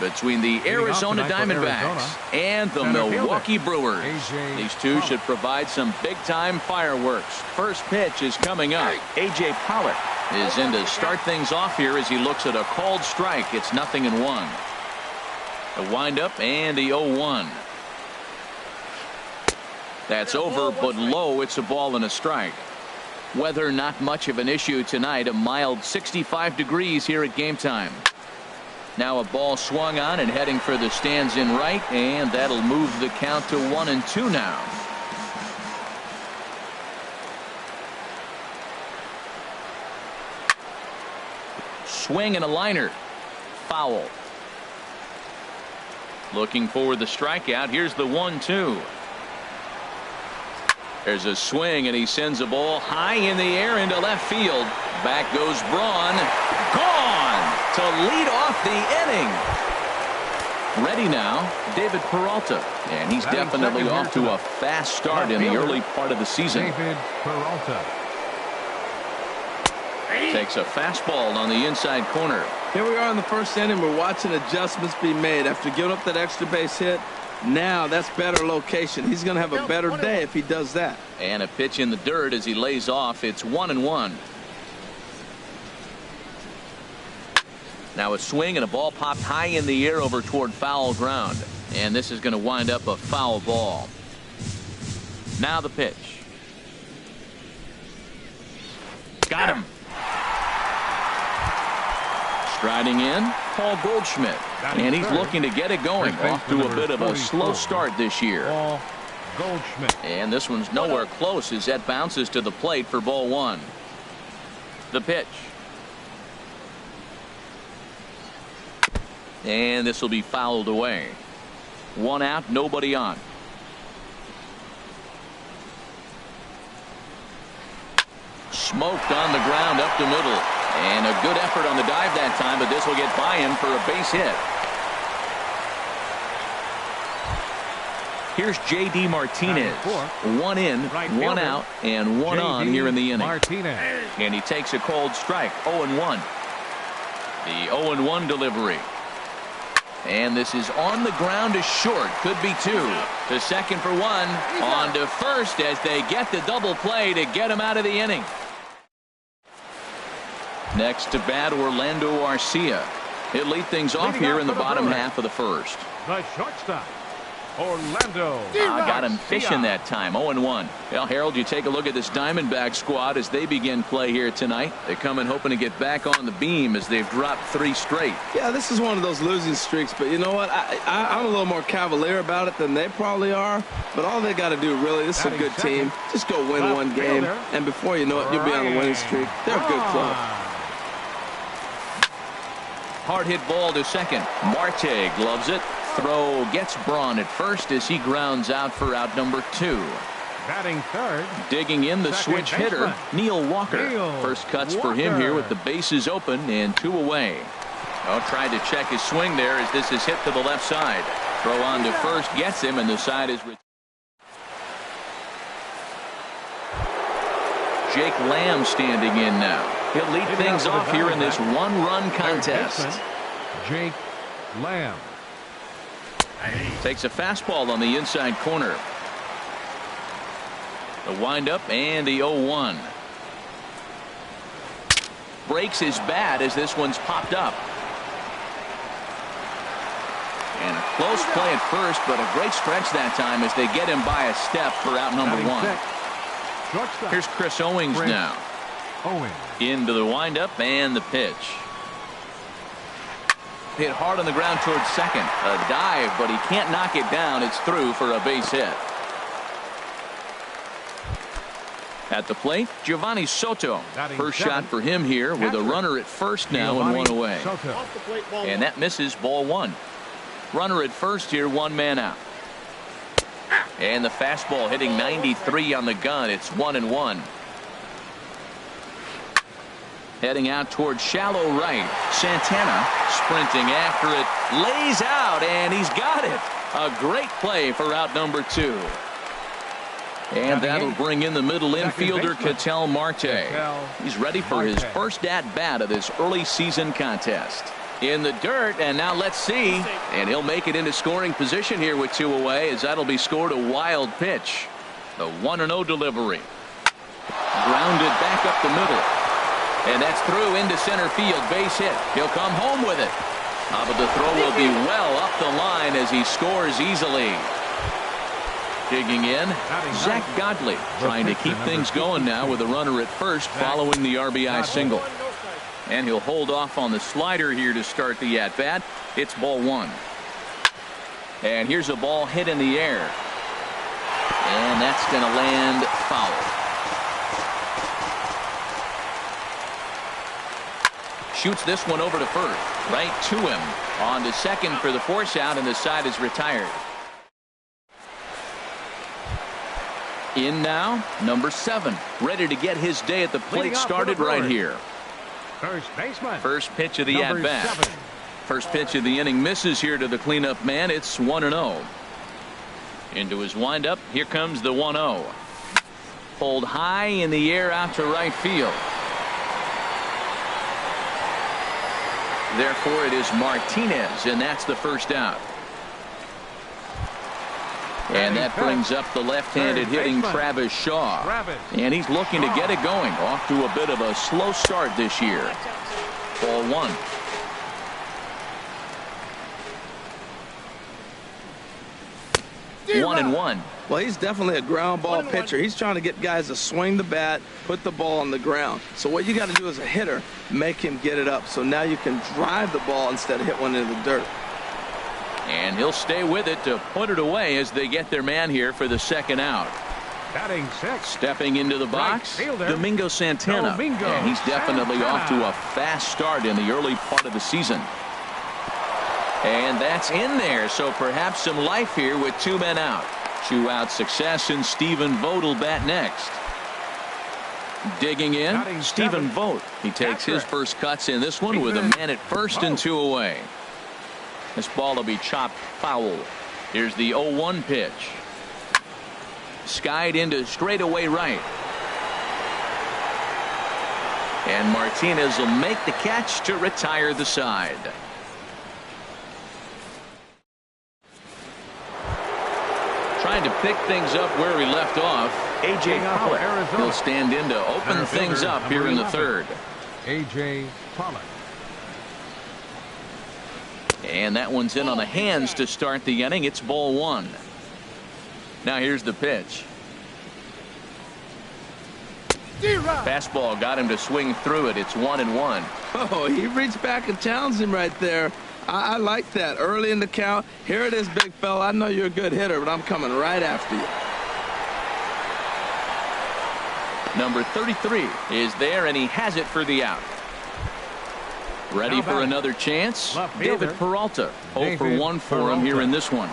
between the Arizona Diamondbacks and the Milwaukee Brewers. These two should provide some big-time fireworks. First pitch is coming up. A.J. Pollock is in to start things off here as he looks at a called strike. It's 0-1. The windup and the 0-1. That's over but low. It's a ball and a strike. Weather not much of an issue tonight. A mild 65 degrees here at game time. Now a ball swung on and heading for the stands in right, and that'll move the count to 1-2 now. Swing and a liner. Foul. Looking for the strikeout. Here's the 1-2. There's a swing, and he sends a ball high in the air into left field. Back goes Braun. Gone to lead off the inning. Ready now, David Peralta. And he's definitely off to a fast start in the early part of the season. David Peralta takes a fastball on the inside corner. Here we are in the first inning. We're watching adjustments be made after giving up that extra base hit. Now that's better location. He's going to have a better day if he does that. And a pitch in the dirt as he lays off. It's 1-1. Now a swing and a ball popped high in the air over toward foul ground. And this is going to wind up a foul ball. Now the pitch. Got him. Striding in, Paul Goldschmidt. And he's looking to get it going. Off to a bit of a slow start this year. Paul Goldschmidt. And this one's nowhere close as that bounces to the plate for ball one. The pitch. And this will be fouled away. One out, nobody on. Smoked on the ground up the middle. And a good effort on the dive that time, but this will get by him for a base hit. Here's J.D. Martinez. One in, one out, and one on here in the inning. Martinez. And he takes a cold strike. 0-1. The 0-1 delivery. And this is on the ground is short. Could be two. To second for one. On to first as they get the double play to get him out of the inning. Next to bat, Orlando Arcia. He'll lead things off here in the bottom half of the first. The shortstop, Orlando. Got him fishing that time. 0-1. Well, Harold, you take a look at this Diamondback squad as they begin play here tonight. They come in hoping to get back on the beam as they've dropped 3 straight. Yeah, this is one of those losing streaks, but you know what? I'm a little more cavalier about it than they probably are. But all they got to do, really, this is a good team. Just go win one game, and before you know it, you'll be on a winning streak. They're a good club. Hard hit ball to second. Marte gloves it. Throw gets Braun at first as he grounds out for out number 2. Batting third. Digging in the switch hitter, Neil Walker. First cuts for him here with the bases open and 2 away. Tried to check his swing there as this is hit to the left side. Throw on to first gets him, and the side is. Jake Lamb standing in now. He'll lead things off here in this one-run contest. Jake Lamb. Takes a fastball on the inside corner. The windup and the 0-1. Breaks his bat as this one's popped up. And a close play at first, but a great stretch that time as they get him by a step for out number 1. Here's Chris Owings now. Into the windup and the pitch. Hit hard on the ground towards second. A dive, but he can't knock it down. It's through for a base hit. At the plate, Giovanni Soto. First shot for him here with a runner at first now and 1 away. And that misses, ball 1. Runner at first here, 1 man out. And the fastball hitting 93 on the gun. It's 1-1. Heading out towards shallow right. Santana sprinting after it. Lays out, and he's got it. A great play for out number 2. And that'll bring in the middle infielder, Ketel Marte. He's ready for his first at-bat of this early season contest. in the dirt, and now let's see. And he'll make it into scoring position here with 2 away, as that'll be scored a wild pitch. The 1-0 delivery. Grounded back up the middle. And that's through into center field. Base hit. He'll come home with it. But the throw will be well up the line as he scores easily. Digging in, Zach Godley trying to keep things going now with a runner at first following the RBI single. And he'll hold off on the slider here to start the at-bat. It's ball 1. And here's a ball hit in the air. And that's going to land foul. Shoots this one over to first. Right to him. On to second for the force out, and the side is retired. In now, number 7. Ready to get his day at the plate started right here. First baseman. First pitch of the at-bat. First pitch of the inning misses here to the cleanup man. It's 1-0. Into his windup. Here comes the 1-0. Pulled high in the air out to right field. Therefore, it is Martinez, and that's the first out. And that brings up the left-handed hitting Travis Shaw. And he's looking to get it going. Off to a bit of a slow start this year. Ball 1. One and one. Well, he's definitely a ground ball pitcher. He's trying to get guys to swing the bat, put the ball on the ground. So what you got to do as a hitter, make him get it up. So now you can drive the ball instead of hit one into the dirt. And he'll stay with it to put it away as they get their man here for the second out. Batting 6. Stepping into the box, Domingo Santana. And he's definitely off to a fast start in the early part of the season. And that's in there, so perhaps some life here with 2 men out. 2 out success, and Stephen Vogt will bat next. Digging in, Stephen Vogt. He takes his first cuts in this one with a man at first and 2 away. This ball will be chopped foul. Here's the 0-1 pitch. Skied into straightaway right. And Martinez will make the catch to retire the side. Trying to pick things up where he left off. A.J. Pollock. He'll stand in to open things up here in the third. A.J. Pollock. And that one's in on the hands to start the inning. It's ball 1. Now here's the pitch. Fastball got him to swing through it. It's 1-1. Oh, he reached back and challenged him right there. I like that. Early in the count. Here it is, big fella. I know you're a good hitter, but I'm coming right after you. Number 33 is there, and he has it for the out. Ready for another chance? David Peralta. 0 for 1 for him here in this one.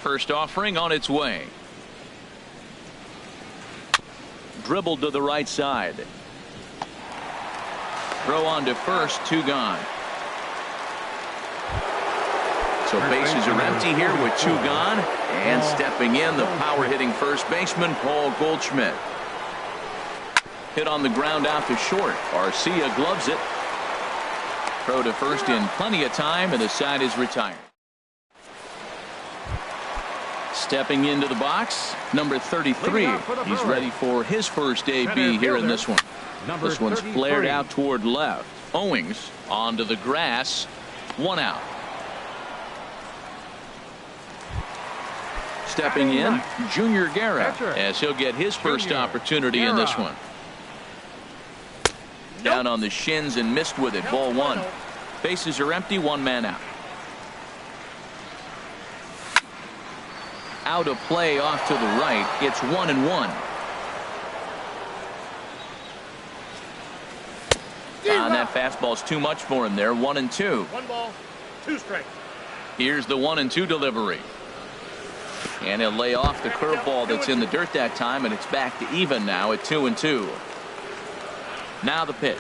First offering on its way. Dribbled to the right side. Throw on to first, 2 gone. So bases are empty here with 2 gone. And stepping in, the power-hitting first baseman, Paul Goldschmidt. Hit on the ground out to short. Arcia gloves it. Throw to first in plenty of time, and the side is retired. Stepping into the box, number 33. He's ready for his first AB here in this one. This one's flared out toward left. Owings onto the grass. 1 out. Stepping in, Junior Guerra, as he'll get his first opportunity in this one. Down on the shins and missed with it. Ball 1. Bases are empty. 1 man out. Out of play off to the right. It's 1-1. And that fastball's too much for him there. 1-2. 1 ball, 2 strikes. Here's the 1-2 delivery. And he'll lay off the curveball that's in the dirt that time, and it's back to even now at 2-2. Now the pitch.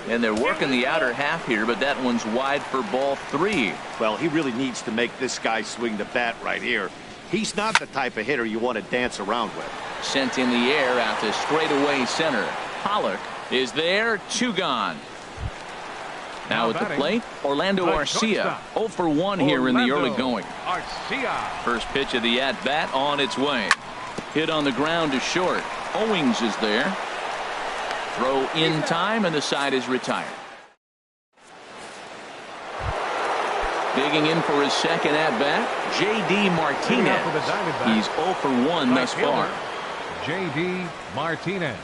And they're working the outer half here, but that one's wide for ball 3. Well, he really needs to make this guy swing the bat right here. He's not the type of hitter you want to dance around with. Sent in the air out to straightaway center. Pollock is there. 2 gone. Now at the plate, Orlando Arcia. 0 for 1 here in the early going. First pitch of the at-bat on its way. Hit on the ground to short. Owings is there. Throw in time, and the side is retired. Digging in for his second at-bat, J.D. Martinez. He's 0 for 1 thus far. J.D. Martinez.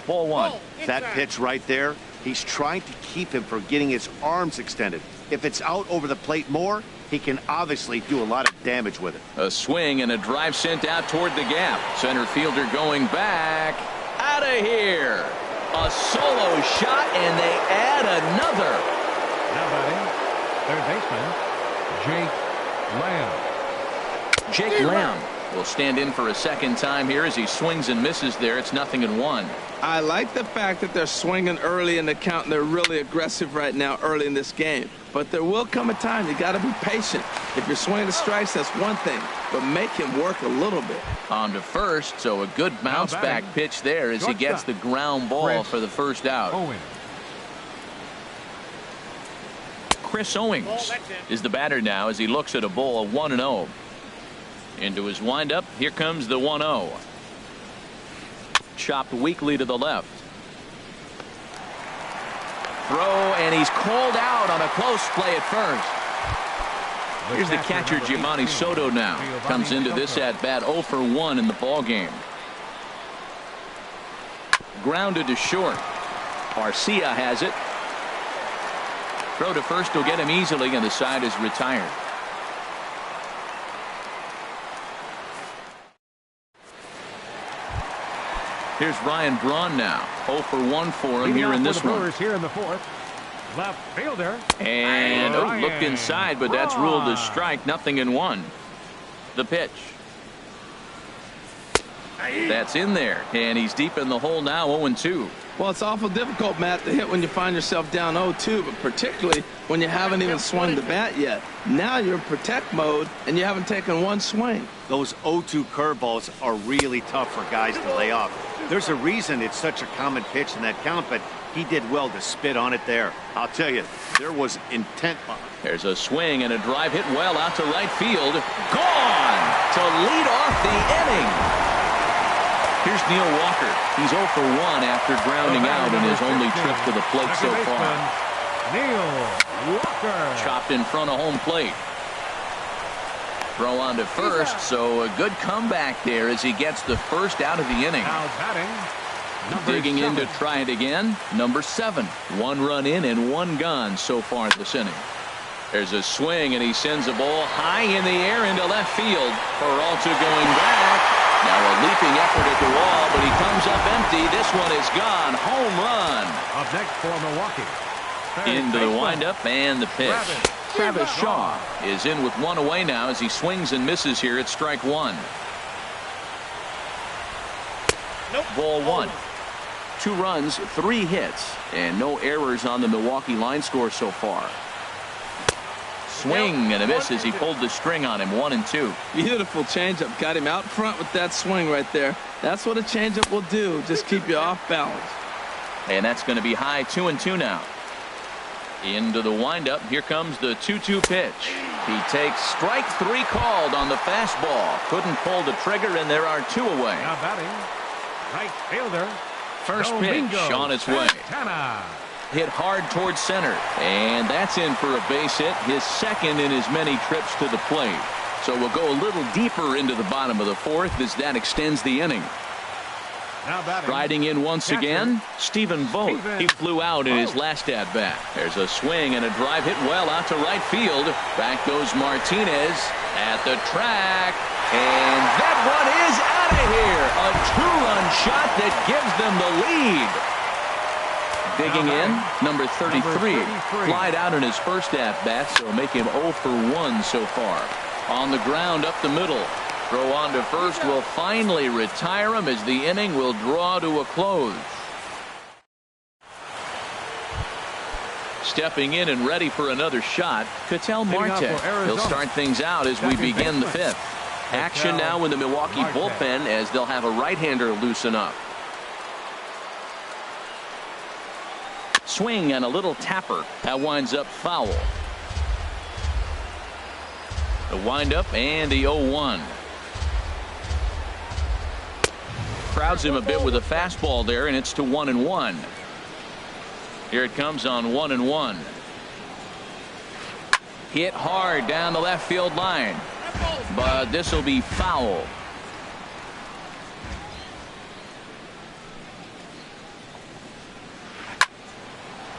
Ball 1. That pitch right there, he's trying to keep him from getting his arms extended. If it's out over the plate more, he can obviously do a lot of damage with it. A swing and a drive sent out toward the gap. Center fielder going back. Out of here. A solo shot, and they add another. Now batting, third baseman, Jake Lamb. Jake Lamb will stand in for a second time here as he swings and misses there. It's 0-1. I like the fact that they're swinging early in the count, and they're really aggressive right now early in this game. But there will come a time you got to be patient. If you're swinging the strikes, that's one thing, but make him work a little bit. On to first, so a good bounce back pitch there as he gets the ground ball for the first out. Chris Owings is the batter now as he looks at a ball 1-0. Into his windup, here comes the 1-0. Chopped weakly to the left. Throw, and he's called out on a close play at first. Here's the catcher, Giovanni Soto, now. Comes into this at-bat 0 for 1 in the ballgame. Grounded to short. Arcia has it. Throw to first will get him easily, and the side is retired. Here's Ryan Braun now. 0 for 1 for him here in this one. Here in the fourth. Left fielder. And looked inside, but that's ruled a strike. 0-1. The pitch. That's in there, and he's deep in the hole now. 0-2. Well, it's awful difficult, Matt, to hit when you find yourself down 0-2, but particularly when you haven't even swung the bat yet. Now you're in protect mode, and you haven't taken one swing. Those 0-2 curveballs are really tough for guys to lay off. There's a reason it's such a common pitch in that count, but he did well to spit on it there. I'll tell you, there was intent behind it. There's a swing and a drive hit well out to right field. Gone to lead off the inning. Here's Neil Walker. He's 0 for 1 after grounding out in his only trip to the plate so far. Neil Walker. Chopped in front of home plate. Throw on to first, so a good comeback there as he gets the first out of the inning. Now batting, Digging in to 7. try it again. Number 7. 1 run in and 1 gone so far this inning. There's a swing, and he sends a ball high in the air into left field. Peralta going back. Now a leaping effort at the wall, but he comes up empty. This one is gone. Home run. Up next for Milwaukee. Into the windup and the pitch. Travis Shaw is in with 1 away now as he swings and misses here at strike 1. Ball 1. 2 runs, 3 hits, and no errors on the Milwaukee line score so far. Swing and a miss as he pulled the string on him. 1-2. Beautiful changeup. Got him out front with that swing right there. That's what a changeup will do. Just keep you off balance. And that's going to be high. 2-2 now. Into the windup. Here comes the 2-2 pitch. He takes strike 3 called on the fastball. Couldn't pull the trigger, and there are 2 away. Now batting, right fielder. First pitch on its way. Santana. Hit hard towards center, and that's in for a base hit, his second in his many trips to the plate. So we'll go a little deeper into the bottom of the 4th as that extends the inning. Now batting, Riding in once again, Stephen Vogt. He flew out in his last at-bat. There's a swing and a drive hit well out to right field. Back goes Martinez at the track, and that one is out of here. A 2-run shot that gives them the lead. Digging in, number 33. Flied out in his first at-bat, so make him 0 for 1 so far. On the ground up the middle. Throw on to first will finally retire him as the inning will draw to a close. Stepping in and ready for another shot, Ketel Marte. He'll start things out as we begin the 5th. Action now in the Milwaukee bullpen as they'll have a right-hander loosen up. swing and a little tapper. That winds up foul. The windup and the 0-1. Crowds him a bit with a fastball there, and it's to 1-1. Here it comes on 1-1. Hit hard down the left field line, but this will be foul.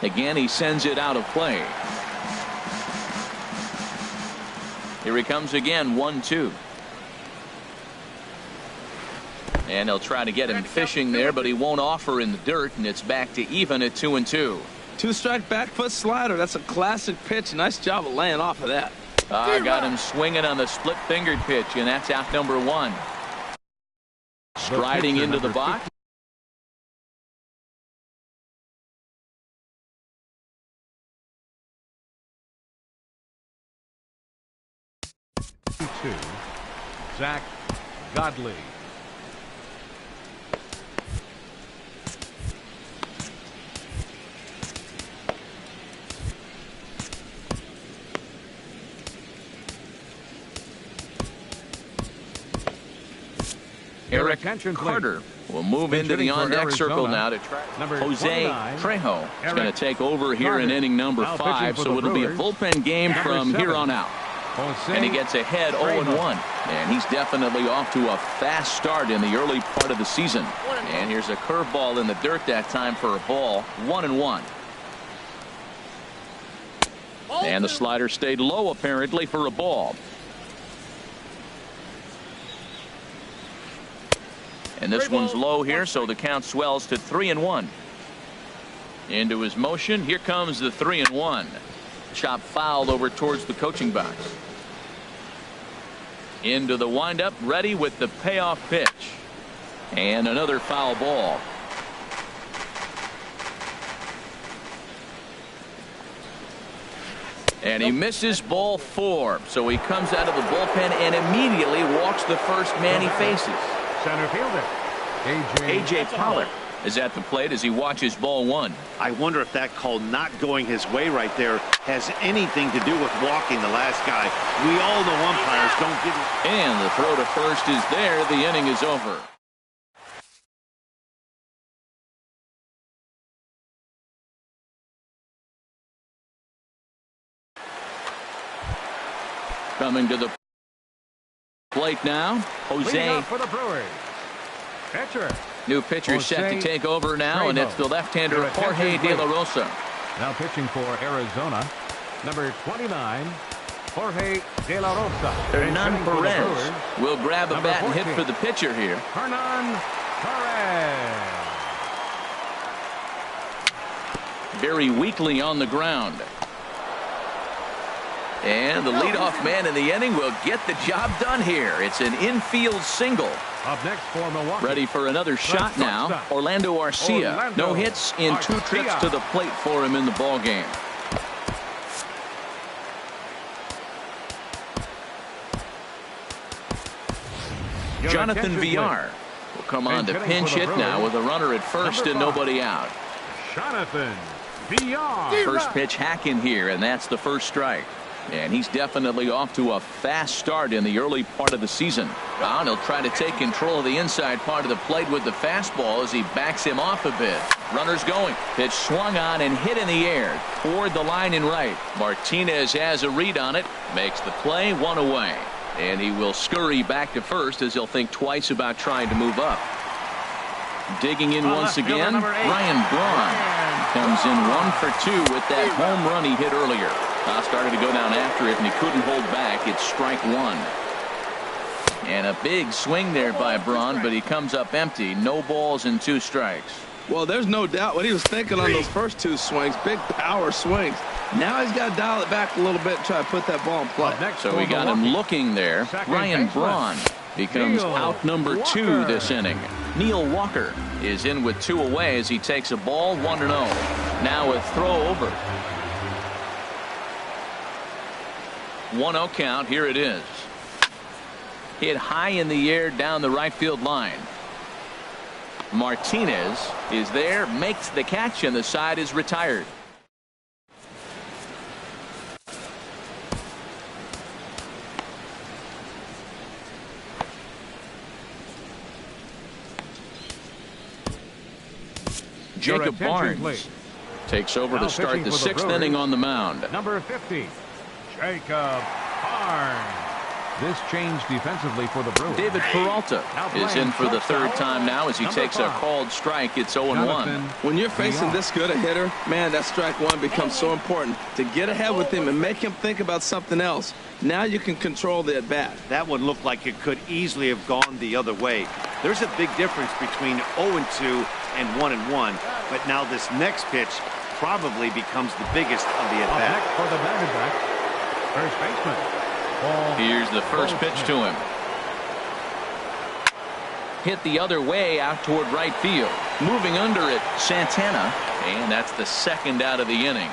Again, he sends it out of play. Here he comes again, 1-2. And they'll try to get him fishing there, but he won't offer in the dirt, and it's back to even at 2-2. 2-strike back foot slider. That's a classic pitch. Nice job of laying off of that. Got him swinging on the split-fingered pitch, and that's out number 1. Striding into the box. Zach Godley. Eric Carter will move into the on-deck circle now to try. Jose Trejo is going to take over here in inning number 5, so it'll be a bullpen game from here on out. And he gets ahead 0-1. And he's definitely off to a fast start in the early part of the season. And here's a curveball in the dirt that time for a ball. 1-1. And the slider stayed low apparently for a ball. And this one's low here, so the count swells to 3-1. Into his motion. Here comes the 3-1. Chop fouled over towards the coaching box. Into the windup, ready with the payoff pitch. And another foul ball. And he misses ball 4. So he comes out of the bullpen and immediately walks the first man he faces. Center fielder A.J. Pollard is at the plate as he watches ball 1. I wonder if that call not going his way right there has anything to do with walking the last guy. We all know umpires don't give it. And the throw to first is there. The inning is over. Coming to the plate now, Jose. For the Brewers. Pitcher. New pitcher set to take over now, and it's the left-hander Jorge De La Rosa. Now pitching for Arizona, number 29, Jorge De La Rosa. Hernan Perez will grab a bat and hit for the pitcher here. Hernan Perez. Very weakly on the ground. And the leadoff man in the inning will get the job done here. It's an infield single. Up next for Milwaukee. Ready for another shot now. Orlando Arcia. No hits in 2 trips to the plate for him in the ball game. Jonathan Villar will come on to pinch hit now with a runner at first and nobody out. Jonathan Villar. First pitch hack in here, and that's the first strike. And he's definitely off to a fast start in the early part of the season. Well, he'll try to take control of the inside part of the plate with the fastball as he backs him off a bit. Runners going. Pitch swung on and hit in the air toward the line and right. Martinez has a read on it. Makes the play, 1 away. And he will scurry back to first as he'll think twice about trying to move up. Digging in once again, Ryan Braun comes in 1 for 2 with that home run he hit earlier. Started to go down after it, and he couldn't hold back. It's strike 1. And a big swing there by Braun, but he comes up empty. No balls and 2 strikes. Well, there's no doubt what he was thinking on those first 2 swings. Big power swings. Now he's got to dial it back a little bit and try to put that ball in play. So we got him looking there. Ryan Braun becomes out number 2 this inning. Neil Walker is in with 2 away as he takes a ball, 1-0. Now a throw over. 1-0 count. Here it is. Hit high in the air down the right field line. Martinez is there, makes the catch, and the side is retired. Jacob Barnes takes over to start the sixth inning on the mound. Number 50, Jacob Barnes. This change defensively for the Brewers. David Peralta is in for the third time now as he takes a called strike. It's 0-1. When you're facing this good a hitter, man, that strike one becomes so important to get ahead with him and make him think about something else. Now you can control the at-bat. That one looked like it could easily have gone the other way. There's a big difference between 0-2 and 1-1, but now this next pitch probably becomes the biggest of the at-bat. Next for the back, first baseman. Here's the first pitch to him. Hit the other way out toward right field. Moving under it, Santana, and that's the second out of the inning.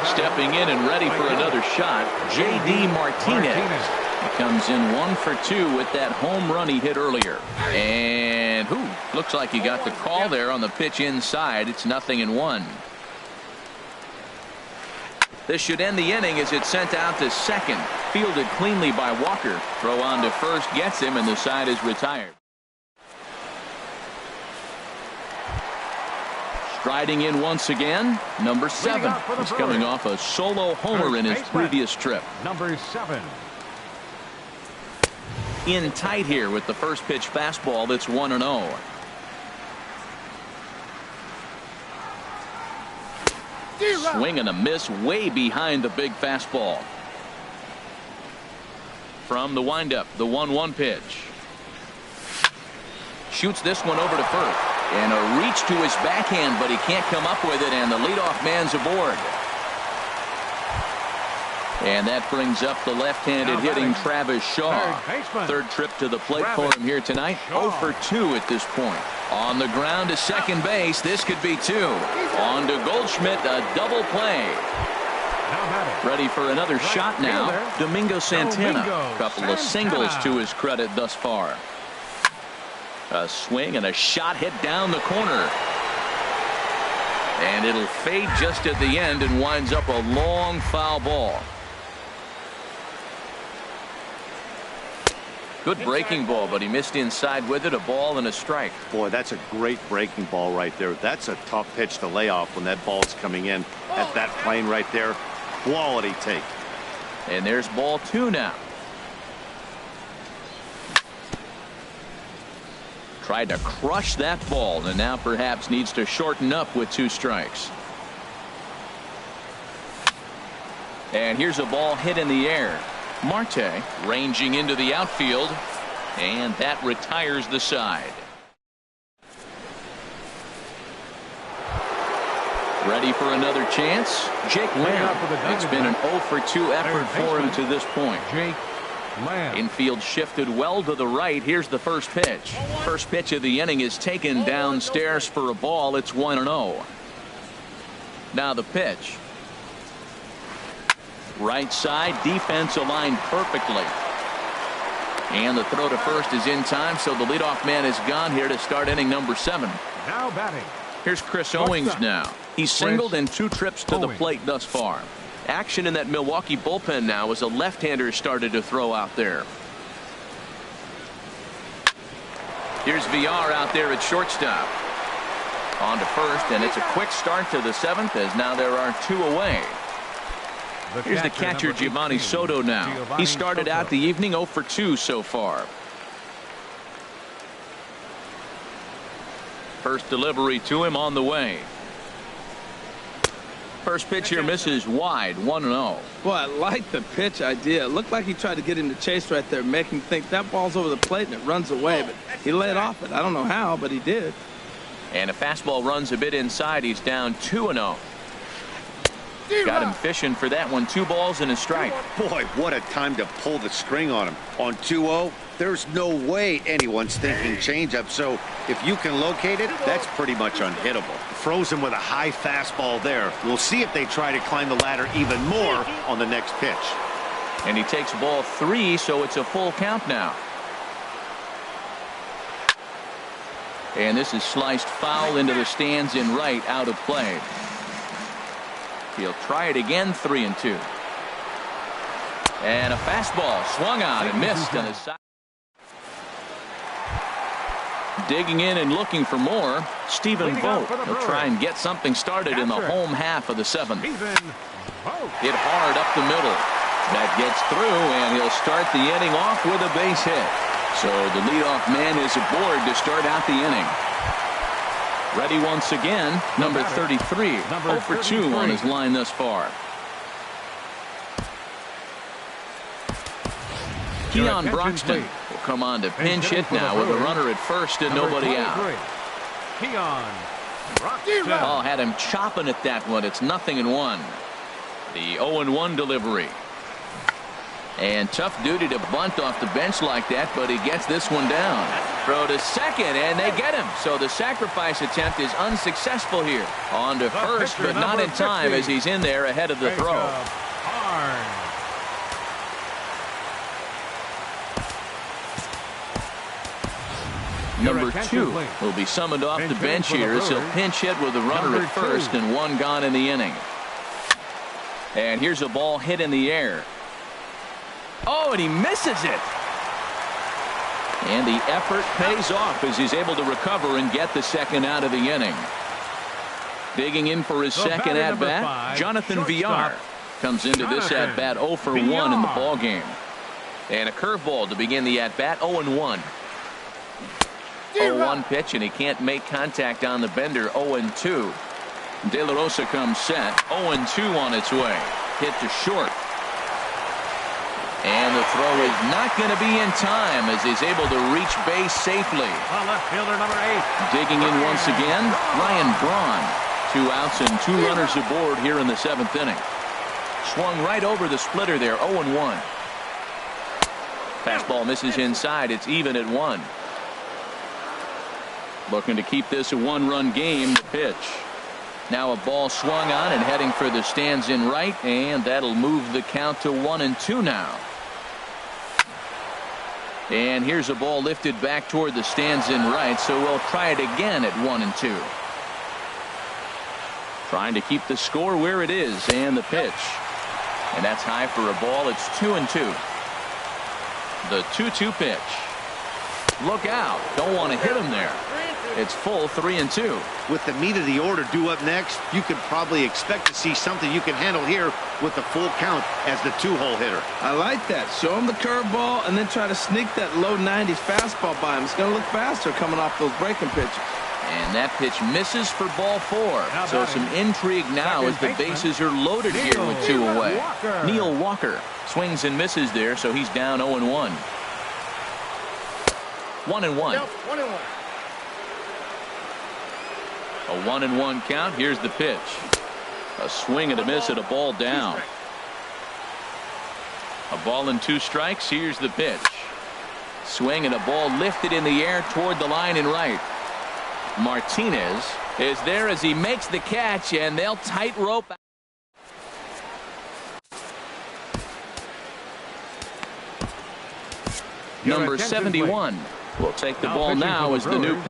Stepping in and ready for another shot, J.D. Martinez. He comes in 1 for 2 with that home run he hit earlier. And looks like he got the call there on the pitch inside. It's 0-1. This should end the inning as it's sent out to second. Fielded cleanly by Walker. Throw on to first gets him, and the side is retired. Striding in once again, number 7. He's coming off a solo homer in his previous trip. Number 7. In tight here with the first pitch fastball. That's 1-0. Swing and a miss way behind the big fastball. From the windup, the 1-1 pitch. Shoots this one over to first. And a reach to his backhand, but he can't come up with it, and the leadoff man's aboard. And that brings up the left-handed hitting Travis Shaw. Third trip to the plate for him here tonight. 0 for 2 at this point. On the ground to second base. This could be 2. On to Goldschmidt, a double play. Ready for another shot now. Domingo Santana. Couple of singles to his credit thus far. A swing and a shot hit down the corner. And it'll fade just at the end and winds up a long foul ball. Good breaking ball, but he missed inside with it. A ball and a strike. Boy, that's a great breaking ball right there. That's a tough pitch to lay off when that ball's coming in at that plane right there. Quality take. And there's ball 2 now. Tried to crush that ball, and now perhaps needs to shorten up with 2 strikes. And here's a ball hit in the air. Marte ranging into the outfield, and that retires the side. Ready for another chance? Jake Lamb. It's been an 0 for 2 effort for him to this point. Infield shifted well to the right. Here's the first pitch. First pitch of the inning is taken downstairs for a ball. It's 1-0. Now the pitch. Right side, defense aligned perfectly. And the throw to first is in time, so the leadoff man is gone here to start inning number 7. Now batting. Here's Chris Owings now. He's singled in 2 trips to the plate thus far. Action in that Milwaukee bullpen now as a left-hander started to throw out there. Here's VR out there at shortstop. On to first, and it's a quick start to the 7th as now there are 2 away. Here's the catcher, Giovanni Soto now. He started out the evening 0 for 2 so far. First delivery to him on the way. First pitch here misses wide, 1-0. Boy, I like the pitch idea. It looked like he tried to get him to chase right there, make him think that ball's over the plate and it runs away, but he laid off it. I don't know how, but he did. And a fastball runs a bit inside. He's down 2-0. Got him fishing for that one. 2 balls and a strike. Boy, what a time to pull the string on him. On 2-0, there's no way anyone's thinking changeup. So if you can locate it, that's pretty much unhittable. Froze him with a high fastball there. We'll see if they try to climb the ladder even more on the next pitch. And he takes ball 3, so it's a full count now. And this is sliced foul into the stands in right, out of play. He'll try it again, 3-2. And a fastball swung on and missed on his side. Digging in and looking for more, Stephen Vogt. He'll try and get something started in the home half of the seventh. Hit hard up the middle. That gets through, and he'll start the inning off with a base hit. So the leadoff man is aboard to start out the inning. Ready once again, number 33. 0 for 2 on his line thus far. Keon Broxton will come on to pinch hit now with a runner at first and nobody out. Keon Broxton. Oh, had him chopping at that one. It's 0-1. The 0-1 delivery. And tough duty to bunt off the bench like that, but he gets this one down. Throw to second, and they get him. So the sacrifice attempt is unsuccessful here. On to first, but not in time as he's in there ahead of the throw. Number 2 will be summoned off the bench here as he'll pinch hit with a runner at first and one gone in the inning. And here's a ball hit in the air. Oh, and he misses it. And the effort pays off as he's able to recover and get the second out of the inning. Digging in for his second at-bat, Jonathan Villar comes into this at-bat 0 for 1 in the ballgame. And a curveball to begin the at-bat, 0-1. 0-1 pitch, and he can't make contact on the bender, 0-2. De La Rosa comes set, 0-2 on its way. Hit to short. And the throw is not going to be in time as he's able to reach base safely. Left fielder number 8. Digging in once again, Ryan Braun. 2 outs and 2 runners aboard here in the 7th inning. Swung right over the splitter there, 0-1. Fastball misses inside. It's even at 1. Looking to keep this a 1-run game. The pitch. Now a ball swung on and heading for the stands in right, and that'll move the count to 1-2 now. And here's a ball lifted back toward the stands in right, so we'll try it again at 1-2. Trying to keep the score where it is, and the pitch. And that's high for a ball. It's 2-2. The 2-2 pitch. Look out. Don't want to hit him there. It's full 3-2. With the meat of the order due up next, you could probably expect to see something you can handle here with the full count as the 2-hole hitter. I like that. Show him the curveball and then try to sneak that low 90s fastball by him. It's going to look faster coming off those breaking pitches. And that pitch misses for ball 4. So some intrigue now as the bases are loaded here with 2 away. Neil Walker swings and misses there, so he's down 0-1. 1-1. A 1-1 count. Here's the pitch. A swing and a miss at a ball down. A ball and 2 strikes. Here's the pitch. Swing and a ball lifted in the air toward the line in right. Martinez is there as he makes the catch, and they'll tightrope. Number 71 will take the ball now as the new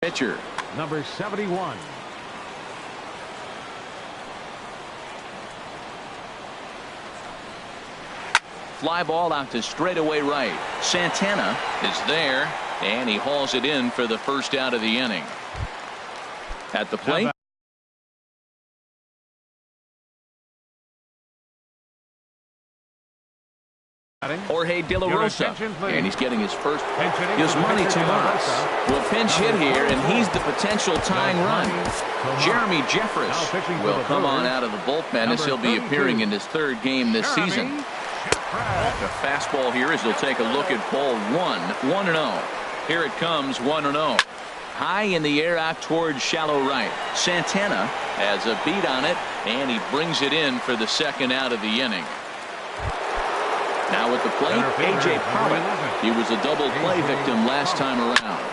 pitcher. Number 71. Fly ball out to straightaway right. Santana is there, and he hauls it in for the first out of the inning. At the plate, Jorge De La Rosa, and he's getting his first. Yasmani Tomas will pinch hit here, and he's the potential tying run. Jeremy Jeffress will come on out of the bullpen as he'll be appearing in his 3rd game this season. The fastball here as he'll take a look at ball 1-0. Here it comes, 1-0. High in the air out towards shallow right. Santana has a beat on it, and he brings it in for the second out of the inning. Now at the plate, A.J. Pollock. He was a double play victim last time around.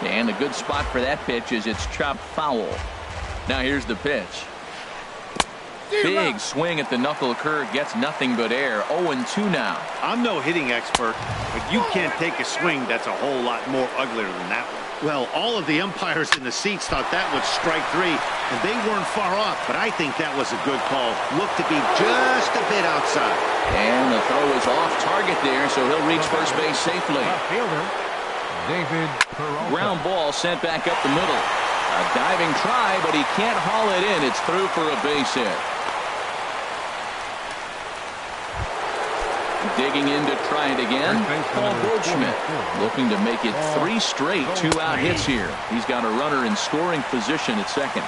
And a good spot for that pitch is it's chopped foul. Now here's the pitch. Big swing at the knuckle curve, gets nothing but air. 0-2 now. I'm no hitting expert, but you can't take a swing that's a whole lot more uglier than that one. Well, all of the umpires in the seats thought that was strike three, and they weren't far off, but I think that was a good call. Looked to be just a bit outside. And the throw is off target there, so he'll reach first base safely. Fielder, David Peralta. Ground ball sent back up the middle. A diving try, but he can't haul it in. It's through for a base hit. Digging in to try it again. Paul Goldschmidt looking to make it 3 straight 2-out hits here. He's got a runner in scoring position at second.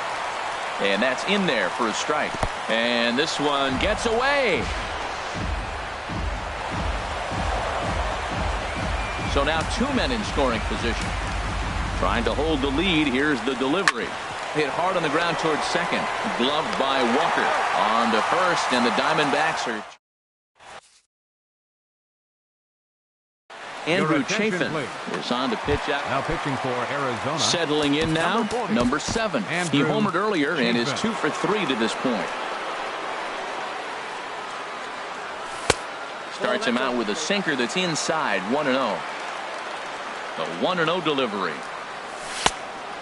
And that's in there for a strike. And this one gets away. So now 2 men in scoring position. Trying to hold the lead. Here's the delivery. Hit hard on the ground towards second. Gloved by Walker. On to first, and the Diamondbacks are... Andrew Chafin is on to pitch out. Now pitching for Arizona. Settling in now, number 7. He homered earlier and is 2 for 3 to this point. Starts him out with a sinker that's inside, 1-0. The 1-0 delivery.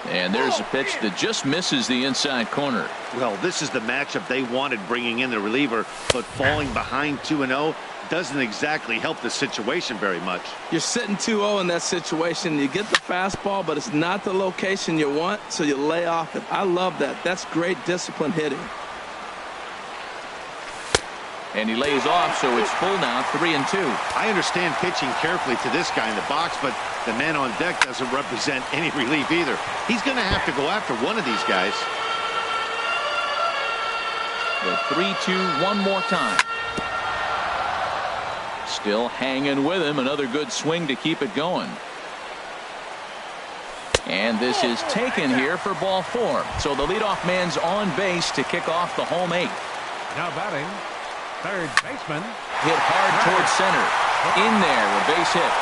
And there's a pitch that just misses the inside corner. Well, this is the matchup they wanted, bringing in the reliever, but falling behind 2-0 doesn't exactly help the situation very much. You're sitting 2-0 in that situation. You get the fastball, but it's not the location you want, so you lay off it. I love that. That's great disciplined hitting. And he lays off, so it's full now, 3-2. I understand pitching carefully to this guy in the box, but the man on deck doesn't represent any relief either. He's going to have to go after one of these guys. The 3-2 one more time. Still hanging with him. Another good swing to keep it going. And this is taken here for ball 4. So the leadoff man's on base to kick off the home 8th. Now batting, third baseman. Hit hard towards center. In there, a base hit.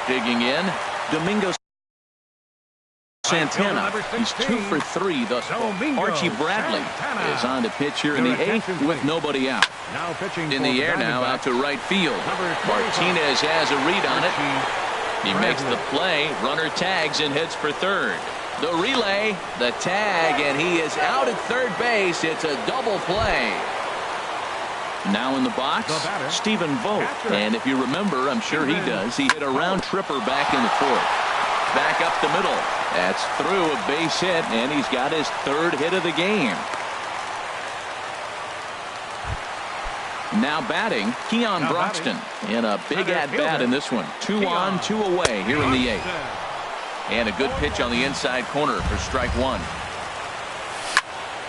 Digging in, Domingo Santana. He's 2 for 3 thus far. Archie Bradley is on to pitch here in the 8th with nobody out. Now pitching in the air now out to right field. Martinez has a read on it. He makes the play. Runner tags and hits for third. The relay, the tag, and he is out at third base. It's a double play. Now in the box, Stephen Vogt. And if you remember, I'm sure he does, he hit a round tripper back in the 4th. Back up the middle. That's through, a base hit, and he's got his 3rd hit of the game. Now batting, Keon Broxton in a big at-bat in this one. 2 on, 2 away here in the 8th. And a good pitch on the inside corner for strike 1.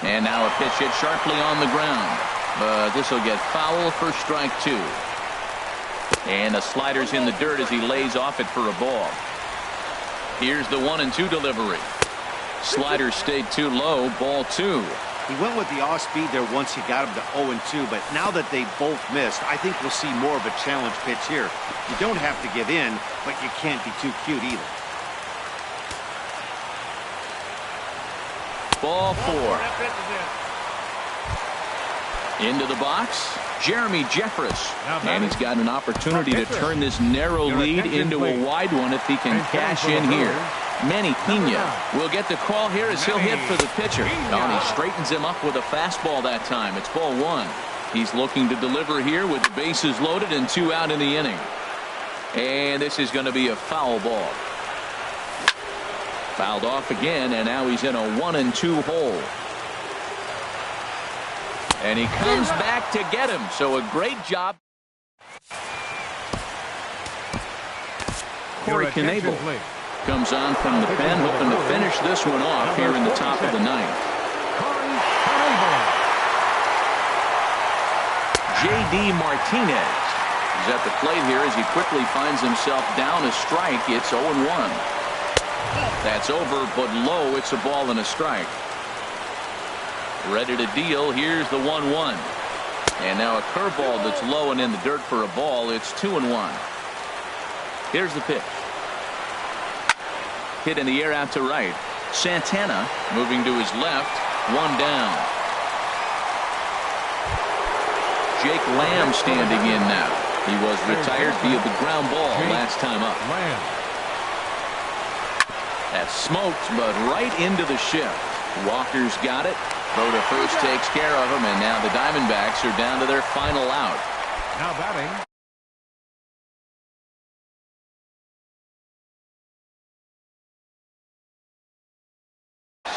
And now a pitch hit sharply on the ground. But this will get foul for strike 2. And the slider's in the dirt as he lays off it for a ball. Here's the 1-2 delivery. Slider stayed too low, ball 2. He went with the off speed there once he got him to 0-2, but now that they both missed, I think we'll see more of a challenge pitch here. You don't have to give in, but you can't be too cute either. Ball 4. Into the box, Jeremy Jeffress. And he's got an opportunity to turn this narrow lead into a wide one if he can cash in here. Manny Pena will get the call here as he'll hit for the pitcher. And he straightens him up with a fastball that time. It's ball 1. He's looking to deliver here with the bases loaded and 2 out in the inning. And this is going to be a foul ball. Fouled off again, and now he's in a 1-2 hole. And he comes back to get him. So a great job. Corey Knebel comes on from the pen, hoping to finish this one off here in the top of the 9th. J.D. Martinez is at the plate here as he quickly finds himself down a strike. It's 0-1. That's over, but low. It's a ball and a strike. Ready to deal. Here's the 1-1. And now a curveball that's low and in the dirt for a ball. It's 2-1. Here's the pitch. hit in the air out to right. Santana moving to his left. One down. Jake Lamb standing in now. He was retired via the ground ball last time up. That's smoked, but right into the shift. Walker's got it. Throw to first takes care of him, and now the Diamondbacks are down to their final out. Now batting.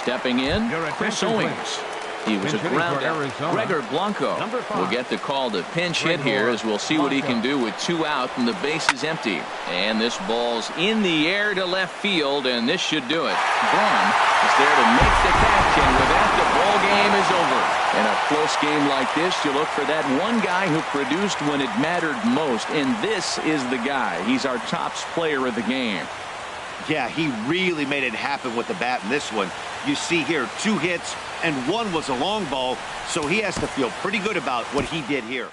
Stepping in, Chris Owings. He was a ground out. Gregor Blanco will get the call to pinch hit here, as we'll see what he can do with 2 out and the base is empty. And this ball's in the air to left field, and this should do it. Braun is there to make the catch, and with that, the ball game is over. In a close game like this, you look for that one guy who produced when it mattered most, and this is the guy. He's our top player of the game. Yeah, he really made it happen with the bat in this one. You see here 2 hits, and 1 was a long ball, so he has to feel pretty good about what he did here.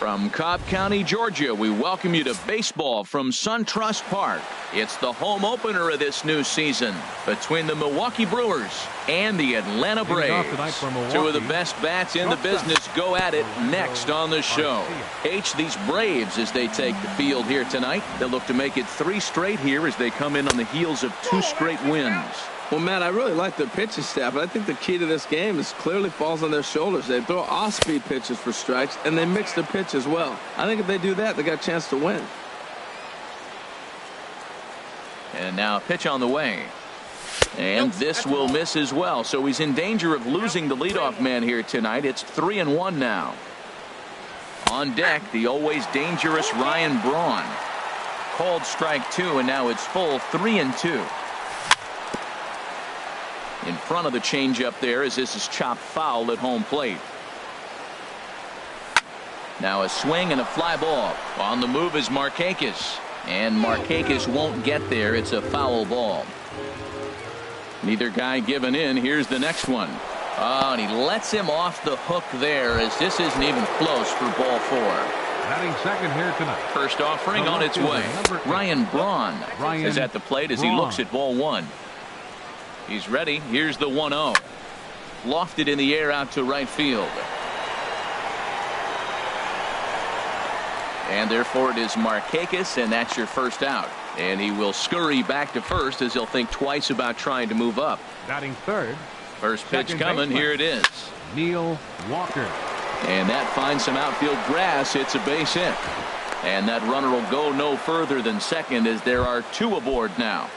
From Cobb County, Georgia, we welcome you to baseball from SunTrust Park. It's the home opener of this new season between the Milwaukee Brewers and the Atlanta Braves. Two of the best bats in the business go at it next on the show. These Braves, as they take the field here tonight, they'll look to make it 3 straight here as they come in on the heels of 2 straight wins. Well, Matt, I really like their pitching staff, but I think the key to this game is clearly falls on their shoulders. They throw off-speed pitches for strikes, and they mix their pitch as well. I think if they do that, they got a chance to win. And now a pitch on the way. And this will miss as well, so he's in danger of losing the leadoff man here tonight. It's 3-1 now. On deck, the always dangerous Ryan Braun. Called strike 2, and now it's full 3-2. In front of the changeup there as this is chopped foul at home plate. Now a swing and a fly ball. On the move is Markakis. And Markakis won't get there. It's a foul ball. Neither guy giving in. Here's the next one. Oh, and he lets him off the hook there as this isn't even close for ball 4. Batting second here tonight. First offering on its way. Ryan Braun is at the plate as he looks at ball 1. He's ready. Here's the 1-0. Lofted in the air out to right field. And therefore it is Markakis, and that's your first out. And he will scurry back to first as he'll think twice about trying to move up. Batting third. First pitch coming. Here it is. Neil Walker. And that finds some outfield grass. It's a base hit. And that runner will go no further than second as there are 2 aboard now.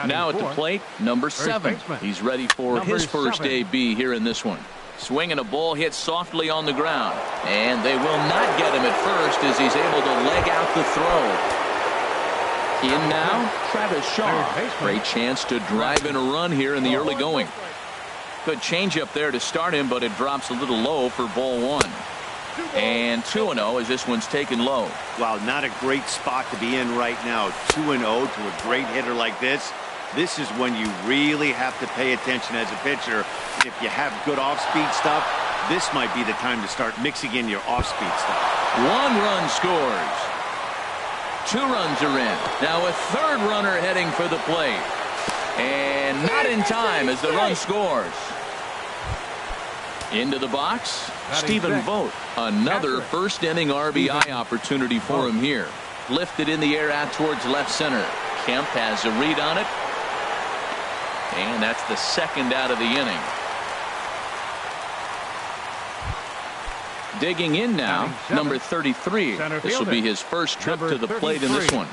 Now at the plate, number 7. He's ready for his first AB here in this one. Swinging a ball hit softly on the ground. And they will not get him at first as he's able to leg out the throw. In now, Travis Shaw. Great chance to drive in a run here in the early going. Good changeup there to start him, but it drops a little low for ball 1. And 2-0 as this one's taken low. Wow, not a great spot to be in right now. 2-0 to a great hitter like this. This is when you really have to pay attention as a pitcher. If you have good off-speed stuff, this might be the time to start mixing in your off-speed stuff. 1 run scores. 2 runs are in. Now a 3rd runner heading for the plate. And not in time as the run scores. Into the box, Stephen Vogt. Another first inning RBI opportunity for him here. Lifted in the air out towards left center. Kemp has a read on it. And that's the 2nd out of the inning. Digging in now, number 33. This will be his first trip to the plate in this one.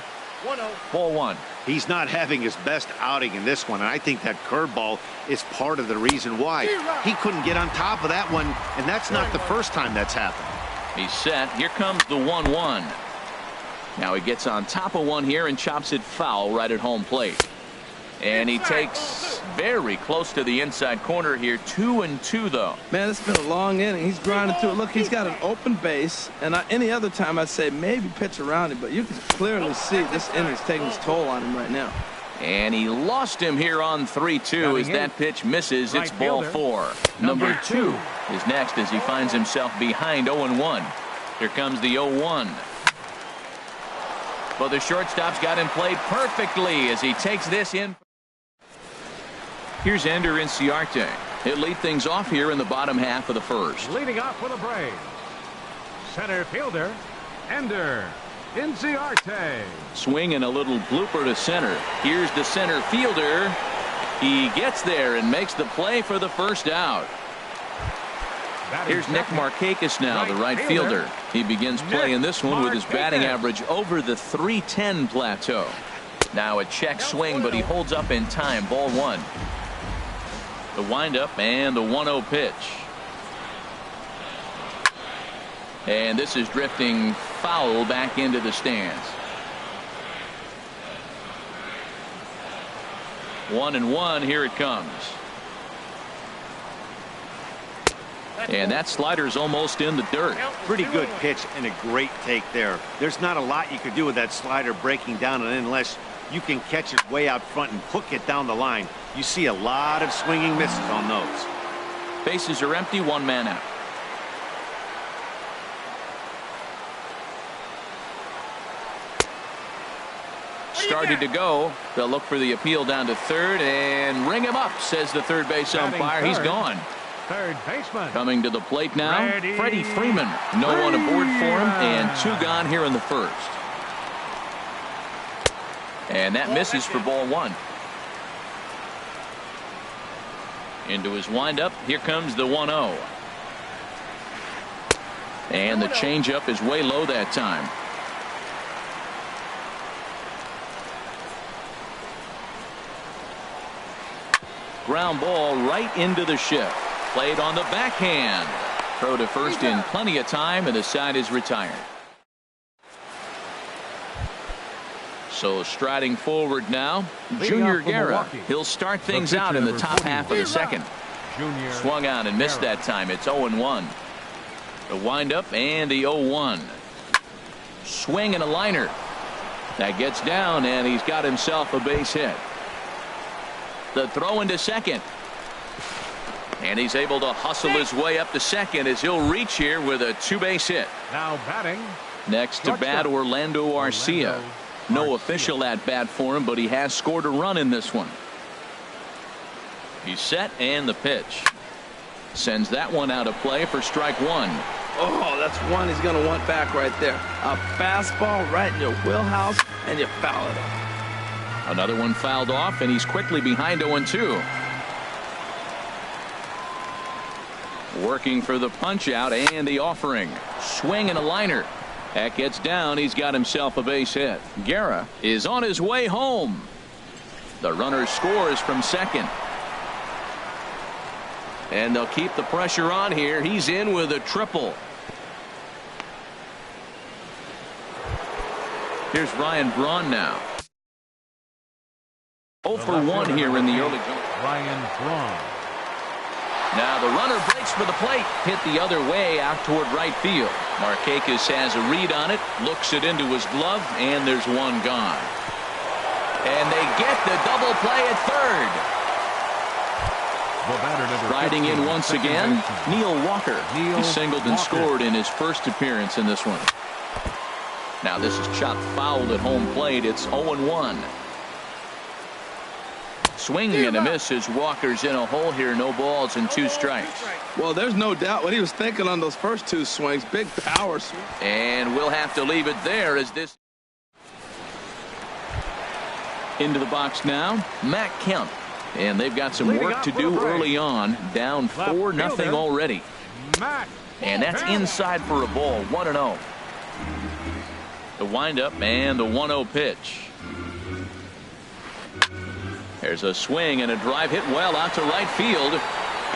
Ball 1. He's not having his best outing in this one, and I think that curveball is part of the reason why. He couldn't get on top of that one, and that's not the first time that's happened. He's set. Here comes the 1-1. Now he gets on top of one here and chops it foul right at home plate. And he takes very close to the inside corner here. 2-2 though. Man, it's been a long inning. He's grinding through it. Look, he's got an open base, and any other time I'd say maybe pitch around him, but you can clearly see this inning's taking its toll on him right now. And he lost him here on 3-2 as that pitch misses. It's ball 4. Number 2 is next as he finds himself behind 0-1. Here comes the 0-1. Well, the shortstop's got him played perfectly as he takes this in. Here's Ender Inciarte. He'll lead things off here in the bottom half of the first. Leading off for the Braves, center fielder, Ender Inciarte. Swing and a little blooper to center. Here's the center fielder. He gets there and makes the play for the first out. Here's Nick Markakis now, the right fielder. He begins playing this one with his batting average over the .310 plateau. Now a check swing, but he holds up in time. Ball 1. The windup and the 1-0 pitch. And this is drifting foul back into the stands. 1-1. Here it comes. And that slider's almost in the dirt. Pretty good pitch and a great take there. There's not a lot you could do with that slider breaking down, and unless you can catch it way out front and hook it down the line, you see a lot of swinging misses on those. Bases are empty, 1 man out. started to go. They'll look for the appeal down to third and ring him up, says the third base umpire. He's gone. Third baseman. Coming to the plate now, Freddie Freeman. No one aboard for him, and 2 gone here in the first. And that misses for ball 1. Into his windup. Here comes the 1-0. And the changeup is way low that time. Ground ball right into the shift. Played on the backhand. Throw to first in plenty of time, and the side is retired. So striding forward now, Junior Guerra. He'll start things out in the top half of the second. Swung out and missed that time. It's 0-1. The windup and the 0-1. Swing and a liner. That gets down, and he's got himself a base hit. The throw into second. And he's able to hustle his way up to second as he'll reach here with a 2-base hit. Now batting. Next to bat, Orlando Arcia. No official at bat for him, but he has scored a run in this one. He's set, and the pitch. Sends that one out of play for strike 1. Oh, that's one he's going to want back right there. A fastball right in your wheelhouse, and you foul it off. Another one fouled off, and he's quickly behind 0-2. Working for the punch out and the offering. Swing and a liner. That gets down. He's got himself a base hit. Guerra is on his way home. The runner scores from second. And they'll keep the pressure on here. He's in with a triple. Here's Ryan Braun now. 0 for 1 here in the early going. Ryan Braun. Now the runner breaks for the plate. Hit the other way out toward right field. Markakis has a read on it. Looks it into his glove. And there's one gone. And they get the double play at third. Riding in once again, Neil Walker. He singled and scored in his first appearance in this one. Now this is chopped foul at home plate. It's 0-1. Swing and a miss as Walker's in a hole here. No balls and 2 strikes. Well, there's no doubt what he was thinking on those first 2 swings. Big power swing. And we'll have to leave it there as this. Into the box now, Matt Kemp. And they've got some work to do early on. Down 4-0 already. And that's inside for a ball. 1-0. The windup and the 1-0 pitch. There's a swing and a drive hit well out to right field.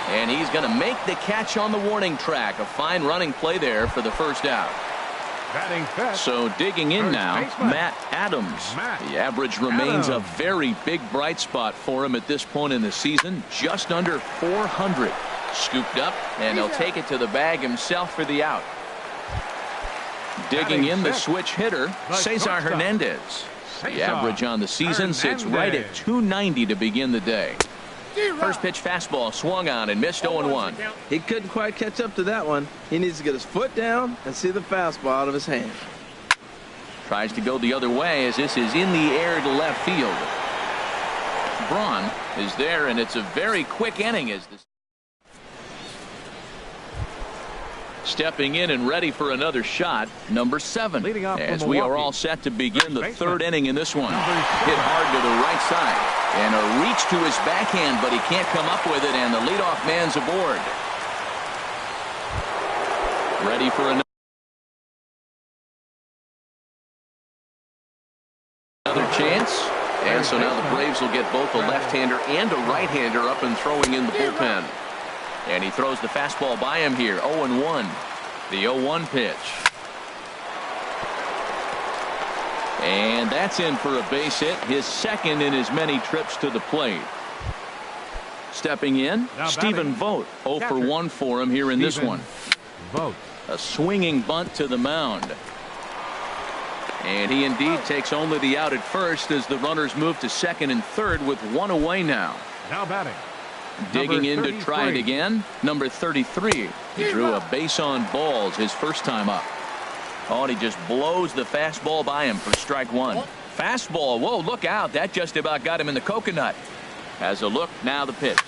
And he's going to make the catch on the warning track. A fine running play there for the first out. So digging in now, Matt Adams. The average remains a very big bright spot for him at this point in the season. Just under 400. Scooped up, and he'll take it to the bag himself for the out. Digging in the switch hitter, Cesar Hernandez. The average on the season sits right at 290 to begin the day. First pitch fastball swung on and missed 0-1. He couldn't quite catch up to that one. He needs to get his foot down and see the fastball out of his hand. Tries to go the other way as this is in the air to left field. Braun is there, and it's a very quick inning as this. Stepping in and ready for another shot, number 7. As we are all set to begin the third inning in this one. Hit hard to the right side. And a reach to his backhand, but he can't come up with it, and the leadoff man's aboard. Ready for another chance. And so now the Braves will get both a left-hander and a right-hander up and throwing in the bullpen. And he throws the fastball by him here. 0-1. The 0-1 pitch. And that's in for a base hit. His second in as many trips to the plate. Stepping in, Stephen Vogt. 0 for 1 for him here in this one. A swinging bunt to the mound. And he indeed takes only the out at first as the runners move to second and third with 1 away now. Now batting. Digging in to try it again, number 33. He drew a base on balls his first time up. Oh, and he just blows the fastball by him for strike 1. Fastball. Whoa, look out. That just about got him in the coconut. Has a look. Now the pitch.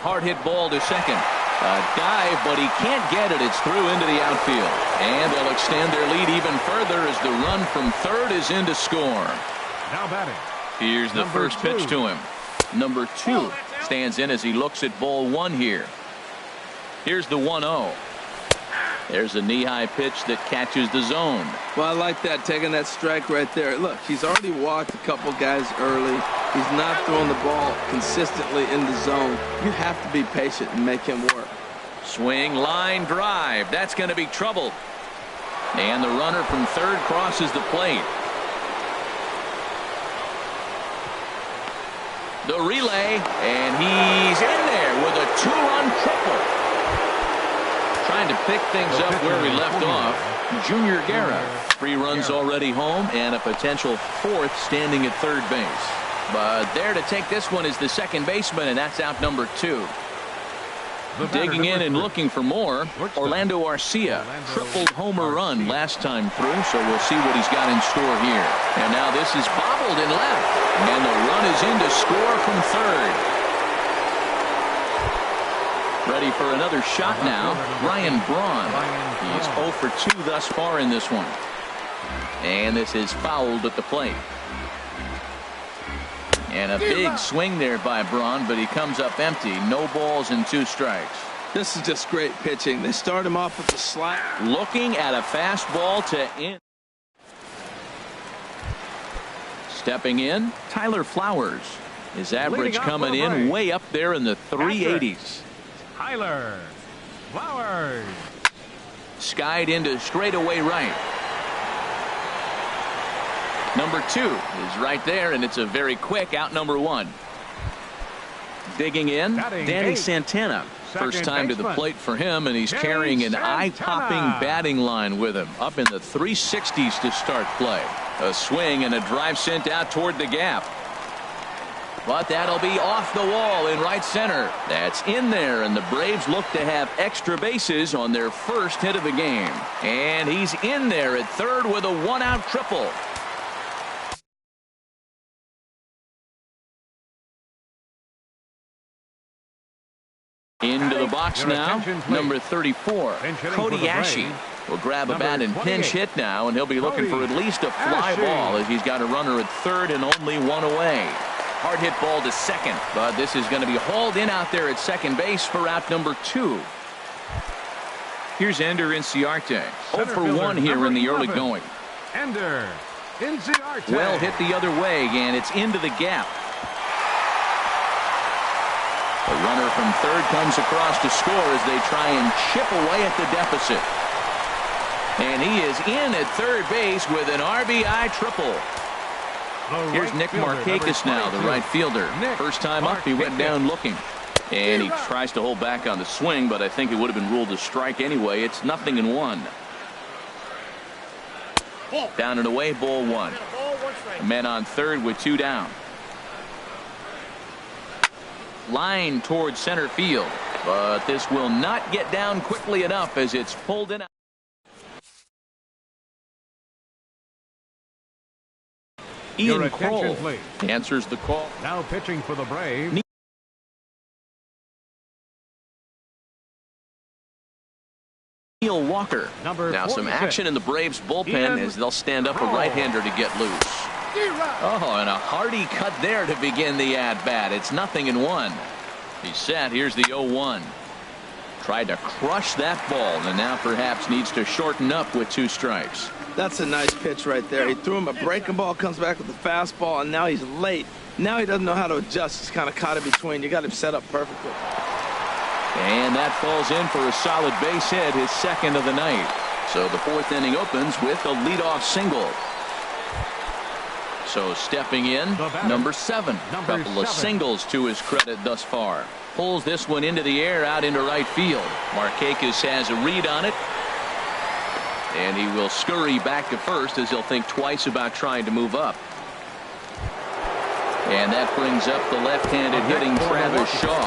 Hard hit ball to second. A dive, but he can't get it. It's through into the outfield. And they'll extend their lead even further as the run from third is in to score. Now batting. Here's the first pitch to him. Number 2 stands in as he looks at ball 1 here. Here's the 1-0. There's a knee-high pitch that catches the zone. Well, I like that, taking that strike right there. Look, he's already walked a couple guys early. He's not throwing the ball consistently in the zone. You have to be patient and make him work. Swing, line, drive. That's going to be trouble. And the runner from third crosses the plate. The relay, and he's in there with a 2-run triple. Trying to pick things up where we left off. Junior Guerra. 3 runs already home and a potential 4th standing at third base. But there to take this one is the second baseman, and that's out number 2. Digging in and looking for more, Orlando Arcia. Tripled homer run last time through, so we'll see what he's got in store here. And now this is bobbled in left, and the run is in to score from third. Ready for another shot now, Ryan Braun. He's 0 for 2 thus far in this one. And this is fouled at the plate. And a big swing there by Braun, but he comes up empty. No balls and 2 strikes. This is just great pitching. They start him off with the slide. Looking at a fastball to end. Stepping in, Tyler Flowers. His average coming in way up there in the 380s. Tyler Flowers. Skied into straightaway right. Number 2 is right there, and it's a very quick out number 1. Digging in, Danny Santana. First time to the plate for him, and he's carrying an eye-popping batting line with him. Up in the 360s to start play. A swing and a drive sent out toward the gap. But that'll be off the wall in right center. That's in there, and the Braves look to have extra bases on their first hit of the game. And he's in there at third with a 1-out triple. Into the box now, number 34, Cody Ashe will grab a bat and pinch hit now, and he'll be looking for at least a fly ball as he's got a runner at third and only 1 away. Hard hit ball to second, but this is going to be hauled in out there at second base for out number 2. Here's Ender Inciarte. 0 for 1 here in the early going. Ender Inciarte. Well hit the other way, and it's into the gap. The runner from third comes across to score as they try and chip away at the deficit. And he is in at third base with an RBI triple. Here's Nick Markakis now, the right fielder. First time up, he went down looking. And he tries to hold back on the swing, but I think it would have been ruled a strike anyway. It's 0-1. Down and away, ball 1. A man on third with 2 down. Line towards center field, but this will not get down quickly enough as it's pulled in. Ian Kroll answers the call. Now pitching for the Braves. Neil Walker. Now some action in the Braves bullpen as they'll stand up a right-hander to get loose. Oh, and a hearty cut there to begin the at-bat. It's 0-1. He's set. Here's the 0-1. Tried to crush that ball, and now perhaps needs to shorten up with 2 strikes. That's a nice pitch right there. He threw him a breaking ball, comes back with the fastball, and now he's late. Now he doesn't know how to adjust. He's kind of caught in between. You got him set up perfectly. And that falls in for a solid base hit, his second of the night. So the 4th inning opens with a leadoff single. So stepping in, number 7. Couple of singles to his credit thus far. Pulls this one into the air out into right field. Markakis has a read on it. And he will scurry back to first as he'll think twice about trying to move up. And that brings up the left-handed hitting Travis Shaw.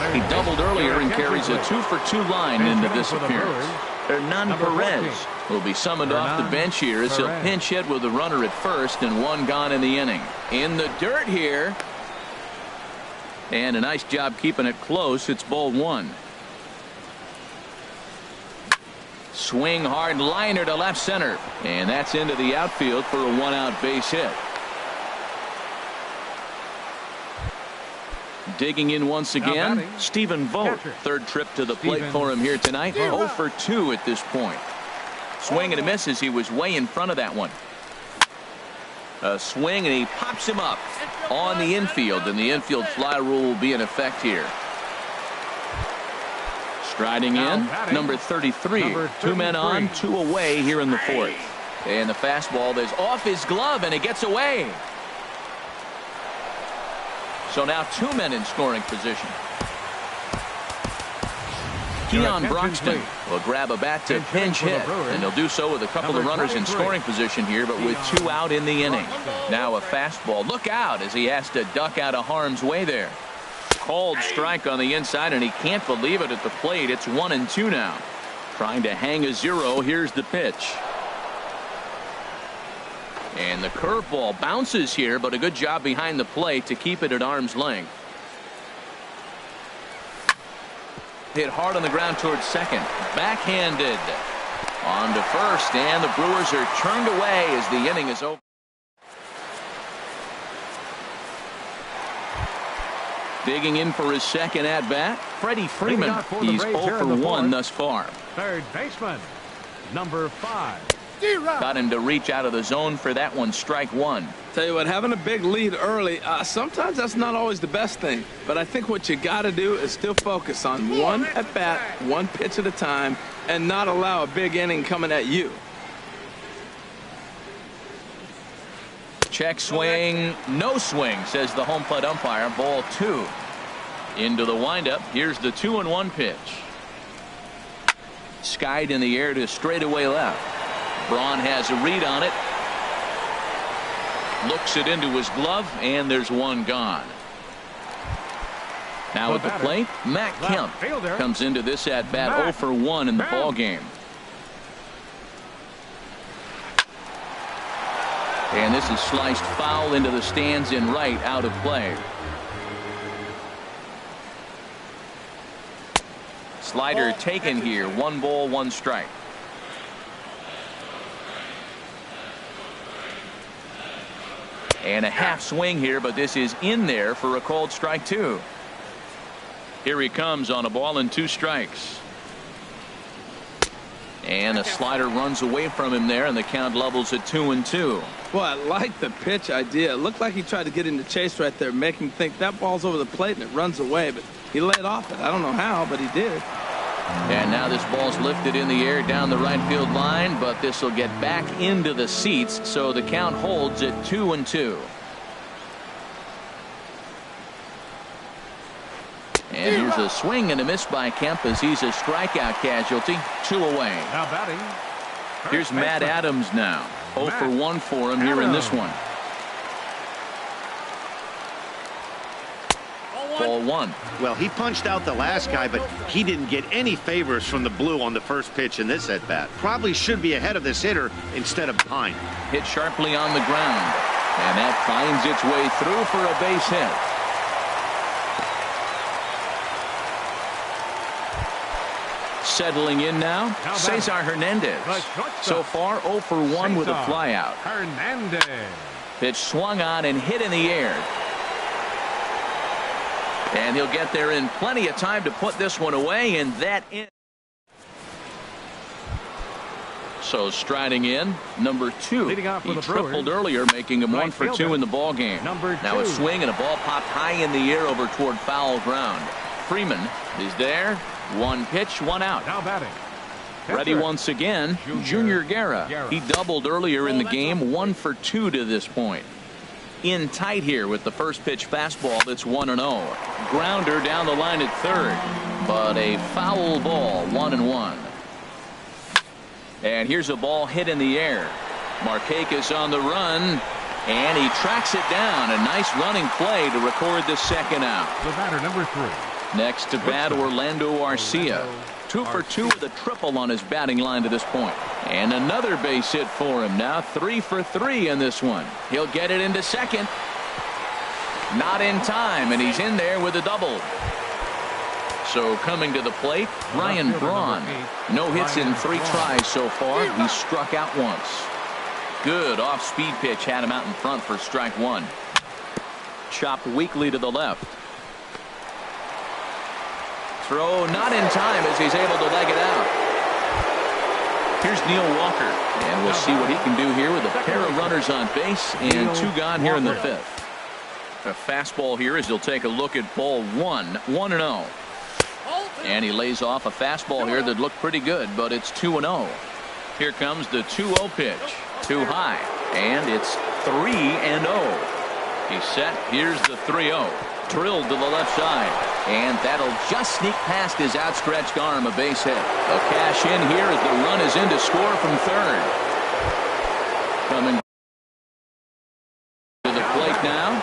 He doubled earlier and carries a 2-for-2 line into this appearance. Hernan Perez will be summoned off the bench here as he'll pinch hit with a runner at first and one gone in the inning. In the dirt here. And a nice job keeping it close. It's ball one. Swing hard liner to left center. And that's into the outfield for a one-out base hit. Digging in once again, Stephen Vogt. Third trip to the plate for him here tonight. 0 for 2 at this point. Swing and a miss as he was way in front of that one. A swing and he pops him up on the infield, and the infield fly rule will be in effect here. Striding in, number 33. 2 men on, 2 away here in the fourth. And the fastball is off his glove and it gets away. So now 2 men in scoring position. Keon Broxton will grab a bat to pinch hit, and he'll do so with a couple of runners in scoring position here, but with 2 out in the inning. Now a fastball. Look out as he has to duck out of harm's way there. Called strike on the inside, and he can't believe it at the plate. It's 1-2 now. Trying to hang a 0. Here's the pitch. And the curveball bounces here, but a good job behind the plate to keep it at arm's length. Hit hard on the ground towards second. Backhanded. On to first, and the Brewers are turned away as the inning is over. Digging in for his second at-bat, Freddie Freeman. He's 0 for 1 thus far. Third baseman, number 5. Got him to reach out of the zone for that one. Strike one. Tell you what, having a big lead early, sometimes that's not always the best thing. But I think what you got to do is still focus on one at-bat, one pitch at a time, and not allow a big inning coming at you. Check swing, no swing, says the home plate umpire. Ball 2. Into the windup. Here's the 2-1 pitch. Skied in the air to straightaway left. Braun has a read on it. Looks it into his glove, and there's one gone. Now at the plate, Matt Kemp comes into this at bat 0 for 1 in the ball game. And this is sliced foul into the stands in right, out of play. Slider taken here. 1 ball, 1 strike. And a half swing here, but this is in there for a called strike 2. Here he comes on a ball and 2 strikes. And a slider runs away from him there, and the count levels at 2-2. Well, I like the pitch idea. It looked like he tried to get into chase right there, make him think that ball's over the plate and it runs away, but he laid off it. I don't know how, but he did. And now this ball's lifted in the air down the right field line, but this will get back into the seats, so the count holds at 2-2. And here's a swing and a miss by Kemp as he's a strikeout casualty. 2 away. Now batting. Here's Matt Adams now. 0 for 1 for him here in this one. Ball 1. Well, he punched out the last guy, but he didn't get any favors from the blue on the first pitch in this at-bat. Probably should be ahead of this hitter instead of behind. Hit sharply on the ground. And that finds its way through for a base hit. Settling in now, Cesar Hernandez. So far, 0 for 1 with a flyout. Hernandez. Pitch swung on and hit in the air. And he'll get there in plenty of time to put this one away, and that in. So striding in, number 2. He tripled earlier, making him 1 for 2 in the ball game. Now a swing and a ball popped high in the air over toward foul ground. Freeman is there. 1 pitch, 1 out. Now batting. Ready once again, Junior Guerra. He doubled earlier in the game, 1 for 2 to this point. In tight here with the first pitch fastball that's 1-0. Grounder down the line at third, but a foul ball, 1-1. And here's a ball hit in the air. Markakis on the run, and he tracks it down. A nice running play to record the second out. The batter, number 3. Next to bat, Orlando Arcia. 2 for 2 with a triple on his batting line to this point. And another base hit for him. Now 3 for 3 in this one. He'll get it into second. Not in time, and he's in there with a double. So coming to the plate, Ryan Braun. No hits in 3 tries so far. He struck out once. Good off-speed pitch had him out in front for strike 1. Chopped weakly to the left. Throw not in time as he's able to leg it out. Here's Neil Walker, and we'll see what he can do here with a pair of runners on base and 2 gone here in the 5th. A fastball here as he'll take a look at ball 1, 1-0. And he lays off a fastball here that looked pretty good, but it's 2-0. Here comes the 2-0 pitch. Too high, and it's 3-0. He's set. Here's the 3-0. Drilled to the left side, and that'll just sneak past his outstretched arm, a base hit. A cash in here as the run is in to score from third. Coming to the plate now.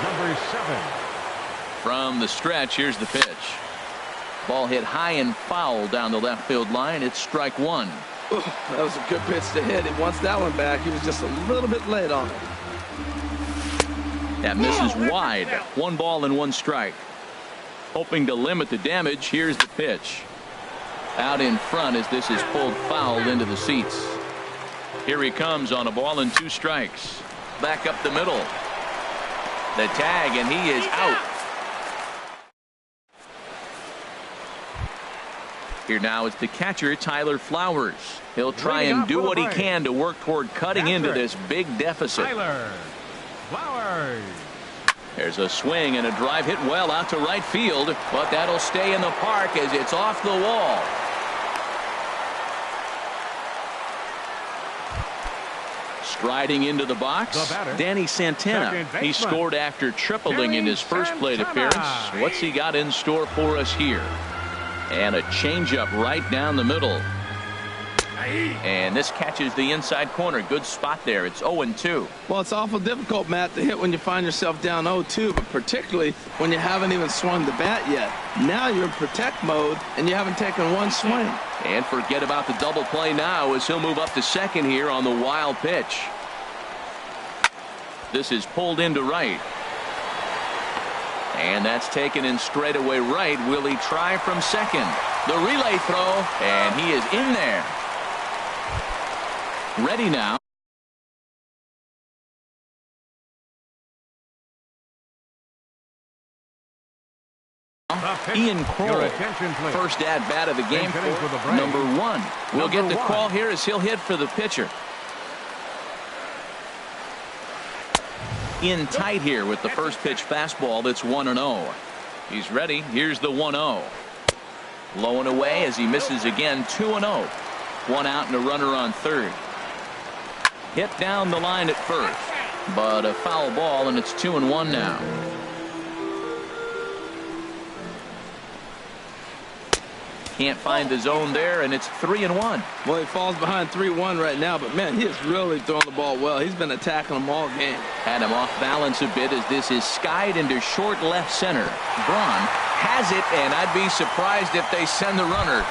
Number 7. From the stretch, here's the pitch. Ball hit high and foul down the left field line. It's strike 1. Ooh, that was a good pitch to hit. He wants that one back. He was just a little bit late on it. That misses wide. 1 ball and 1 strike. Hoping to limit the damage. Here's the pitch. Out in front as this is pulled foul into the seats. Here he comes on a ball and 2 strikes. Back up the middle. The tag, and he is out. Here now is the catcher, Tyler Flowers. He'll try and do what he can to work toward cutting into this big deficit. Tyler Flowers. There's a swing and a drive hit well out to right field, but that'll stay in the park as it's off the wall. Striding into the box, Danny Santana. He scored after tripling in his first plate appearance. What's he got in store for us here? And a changeup right down the middle. And this catches the inside corner. Good spot there. It's 0-2. Well, it's awful difficult, Matt, to hit when you find yourself down 0-2, but particularly when you haven't even swung the bat yet. Now you're in protect mode, and you haven't taken 1 swing. And forget about the double play now as he'll move up to second here on the wild pitch. This is pulled into right. And that's taken in straightaway right. Will he try from second? The relay throw, and he is in there. Ready now. Ian Kroll, first at bat of the game for number 1. We'll get the call here as he'll hit for the pitcher. In tight here with the first pitch fastball. That's 1-0. He's ready. Here's the 1-0. Low and away as he misses again. 2-0. 1 out and a runner on third. Hit down the line at first, but a foul ball, and it's 2-1 now. Can't find the zone there, and it's 3-1. Well, he falls behind 3-1 right now, but man, he is really throwing the ball well. He's been attacking them all game. Had him off balance a bit as this is skied into short left center. Braun has it, and I'd be surprised if they send the runner.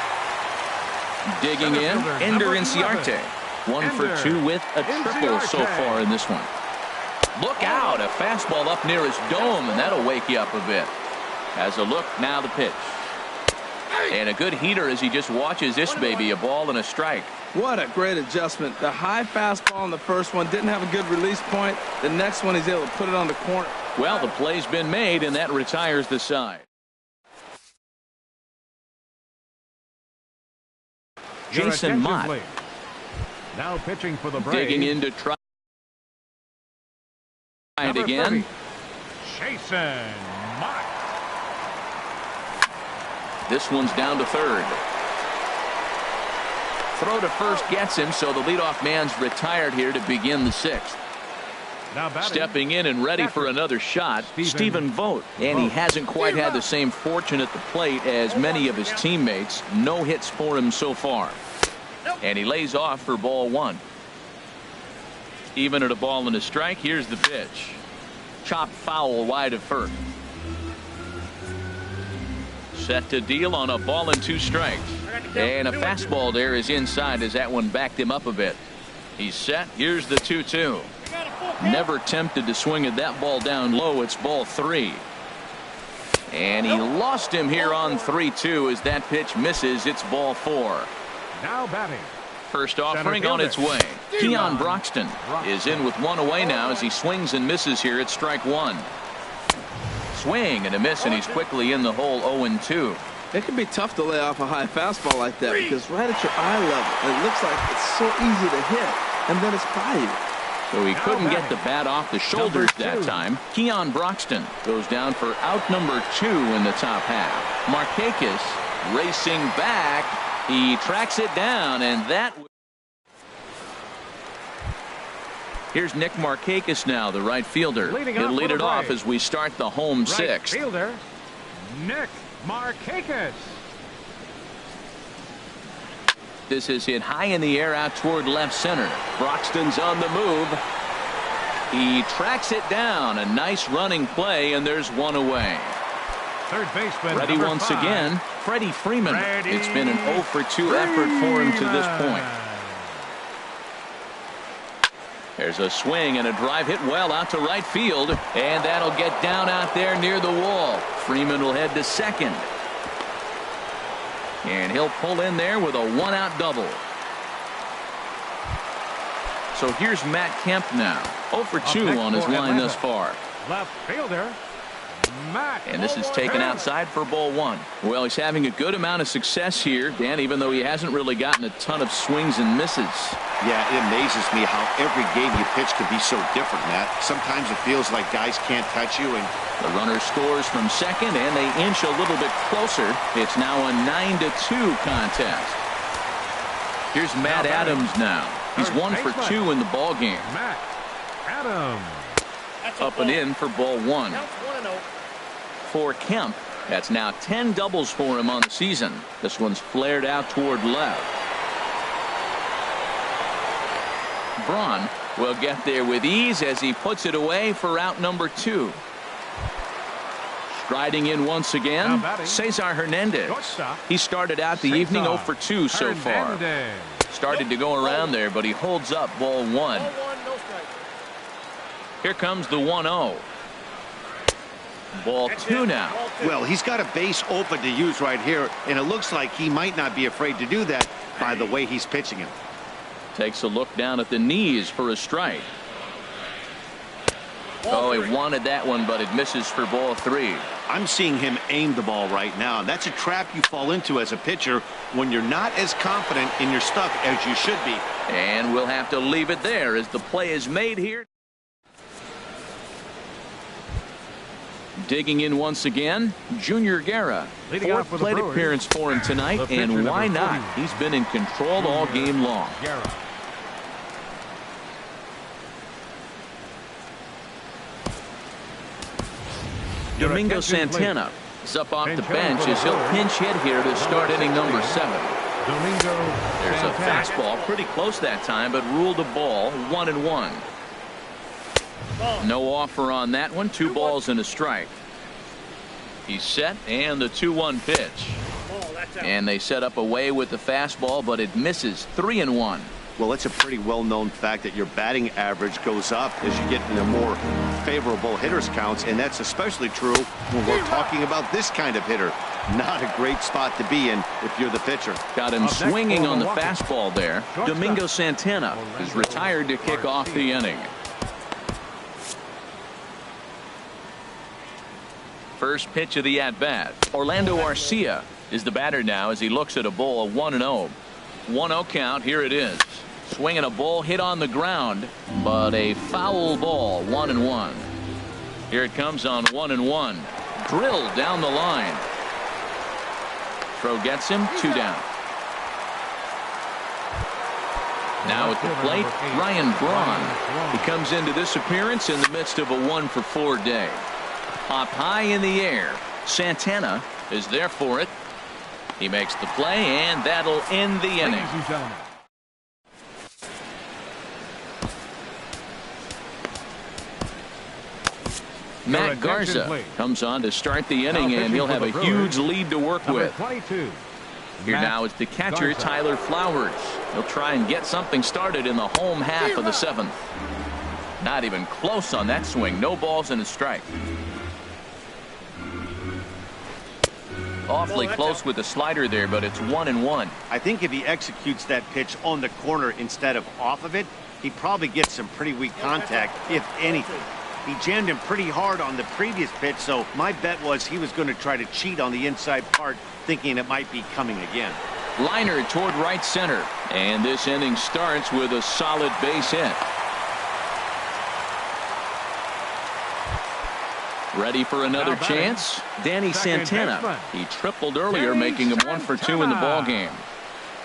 Digging in, Ender Inciarte. 1 for 2 with a triple so far in this one. Look out, a fastball up near his dome, and that'll wake you up a bit. Has a look, now the pitch. And a good heater as he just watches this baby, a ball and a strike. What a great adjustment. The high fastball in the first one didn't have a good release point. The next one he's able to put it on the corner. Well, the play's been made, and that retires the side. Jason Mott. Now pitching for the Braves. Digging in to try it again. Jason Mott. This one's down to third. Throw to first gets him, so the leadoff man's retired here to begin the 6th. Stepping in and ready for another shot, Stephen Vogt. And he hasn't quite had the same fortune at the plate as many of his teammates. No hits for him so far. And he lays off for ball 1. Even at a ball and a strike, here's the pitch. Chopped foul wide of first. Set to deal on a ball and 2 strikes. And a fastball there is inside as that one backed him up a bit. He's set. Here's the 2-2. Never tempted to swing at that ball down low. It's ball 3. And he lost him here on 3-2 as that pitch misses. It's ball 4. Now batting. First offering on its way. Keon Broxton is in with 1 away now as he swings and misses here at strike 1. Swing and a miss, and he's quickly in the hole 0-2. It can be tough to lay off a high fastball like that because right at your eye level, it looks like it's so easy to hit, and then it's by you. So he couldn't get the bat off the shoulders that time. Keon Broxton goes down for out number 2 in the top half. Markakis racing back. He tracks it down, and that... Here's Nick Markakis now, the right fielder. He'll lead it off as we start the home 6th. Right fielder, Nick Markakis. This is hit high in the air out toward left center. Broxton's on the move. He tracks it down. A nice running play, and there's 1 away. Third baseman. Ready once 5. again, Freddie Freeman. It's been an 0-for-2 effort for him to this point. There's a swing and a drive hit well out to right field, and that'll get down out there near the wall. Freeman will head to second. And he'll pull in there with a 1-out double. So here's Matt Kemp now. 0-for-2 on his line thus far. Left fielder, Matt. And this is taken outside for ball 1. Well, he's having a good amount of success here, Dan, even though he hasn't really gotten a ton of swings and misses. Yeah, it amazes me how every game you pitch can be so different, Matt. Sometimes it feels like guys can't touch you, and the runner scores from second, and they inch a little bit closer. It's now a 9-2 contest. Here's Matt Adams now. He's 1-for-2 in the ball game. Matt Adams. Up and in for ball 1. For Kemp, that's now 10 doubles for him on the season. This one's flared out toward left. Braun will get there with ease as he puts it away for out number 2. Striding in once again, Cesar Hernandez. He started out the evening 0-for-2 so far. Started to go around there, but he holds up ball 1. Here comes the 1-0. Ball 2 now. Well, he's got a base open to use right here, and it looks like he might not be afraid to do that by the way he's pitching him. Takes a look down at the knees for a strike. Oh, he wanted that one, but it misses for ball 3. I'm seeing him aim the ball right now, and that's a trap you fall into as a pitcher when you're not as confident in your stuff as you should be. And we'll have to leave it there as the play is made here. Digging in once again, Junior Guerra. Fourth plate appearance for him tonight, and why not? He's been in control all game long. Domingo Santana is up off the bench as he'll pinch hit here to start inning number 7. There's a fastball pretty close that time, but ruled a ball, 1-1. No offer on that one. 2 balls and a strike. He's set, and the 2-1 pitch. And they set up away with the fastball, but it misses. 3-1. Well, it's a pretty well-known fact that your batting average goes up as you get into more favorable hitters counts, and that's especially true when we're talking about this kind of hitter. Not a great spot to be in if you're the pitcher. Got him swinging on the fastball there. Domingo Santana is retired to kick off the inning. First pitch of the at-bat. Orlando Arcia is the batter now as he looks at a ball, 1-0. 1-0 count. Here it is. Swinging a ball hit on the ground, but a foul ball, 1-1. Here it comes on 1-1. Drilled down the line. Throw gets him, 2 down. Now at the plate, Ryan Braun. He comes into this appearance in the midst of a 1-for-4 day. Up high in the air. Santana is there for it. He makes the play, and that'll end the inning. Matt Garza comes on to start the inning, and he'll have a huge lead to work with. 22. Here now is the catcher, Tyler Flowers. He'll try and get something started in the home half of the 7th. Not even close on that swing. No balls and a strike. Awfully close with the slider there, but it's 1-1. I think if he executes that pitch on the corner instead of off of it, he probably gets some pretty weak contact, if anything. He jammed him pretty hard on the previous pitch, so my bet was he was going to try to cheat on the inside part, thinking it might be coming again. Liner toward right center, and this inning starts with a solid base hit. Ready for another chance? Danny Santana. He tripled earlier, making him 1 for 2 in the ball game.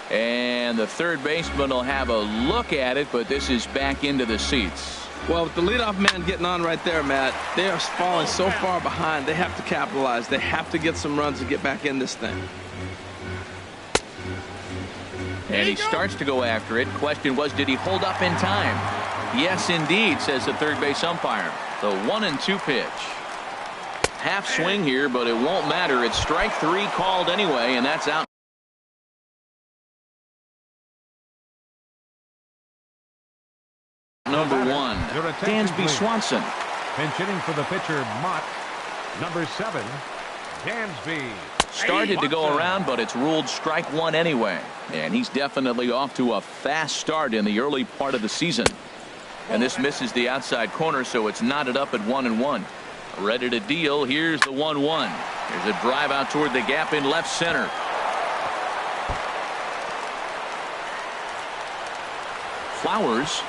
And the third baseman will have a look at it, but this is back into the seats. Well, with the leadoff man getting on right there, Matt, they are falling so far behind. They have to capitalize. They have to get some runs to get back in this thing. And he starts to go after it. Question was, did he hold up in time? Yes, indeed, says the third base umpire. The 1-2 pitch. Half swing here, but it won't matter. It's strike 3 called anyway, and that's out. Number 1, Dansby Swanson. Pinch hitting for the pitcher, Mott. Number 7, Dansby. Started to go around, but it's ruled strike 1 anyway. And he's definitely off to a fast start in the early part of the season. And this misses the outside corner, so it's knotted up at 1-1. Ready to deal. Here's the 1-1. There's a drive out toward the gap in left center. Flowers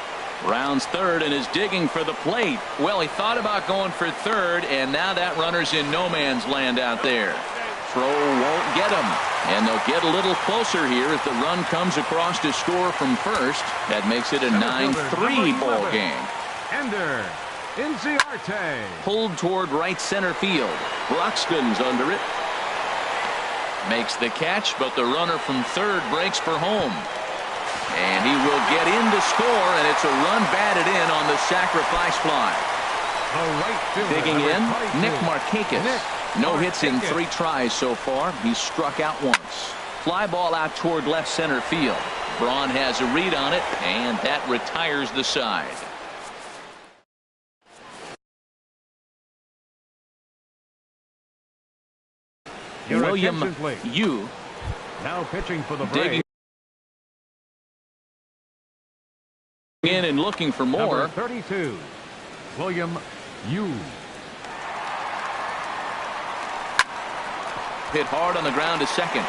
rounds third and is digging for the plate. Well, he thought about going for third, and now that runner's in no man's land out there. Throw won't get him, and they'll get a little closer here as the run comes across to score from first. That makes it a 9-3 ball game. Ender Inciarte. Pulled toward right center field. Broxton's under it. Makes the catch, but the runner from third breaks for home. And he will get in to score, and it's a run batted in on the sacrifice fly. Digging in, Nick Markakis. No hits in 3 tries so far. He's struck out once. Fly ball out toward left center field. Braun has a read on it, and that retires the side. William Yu. Now pitching for the Braves. In and looking for more. Number 32, William Yu. Hit hard on the ground to second.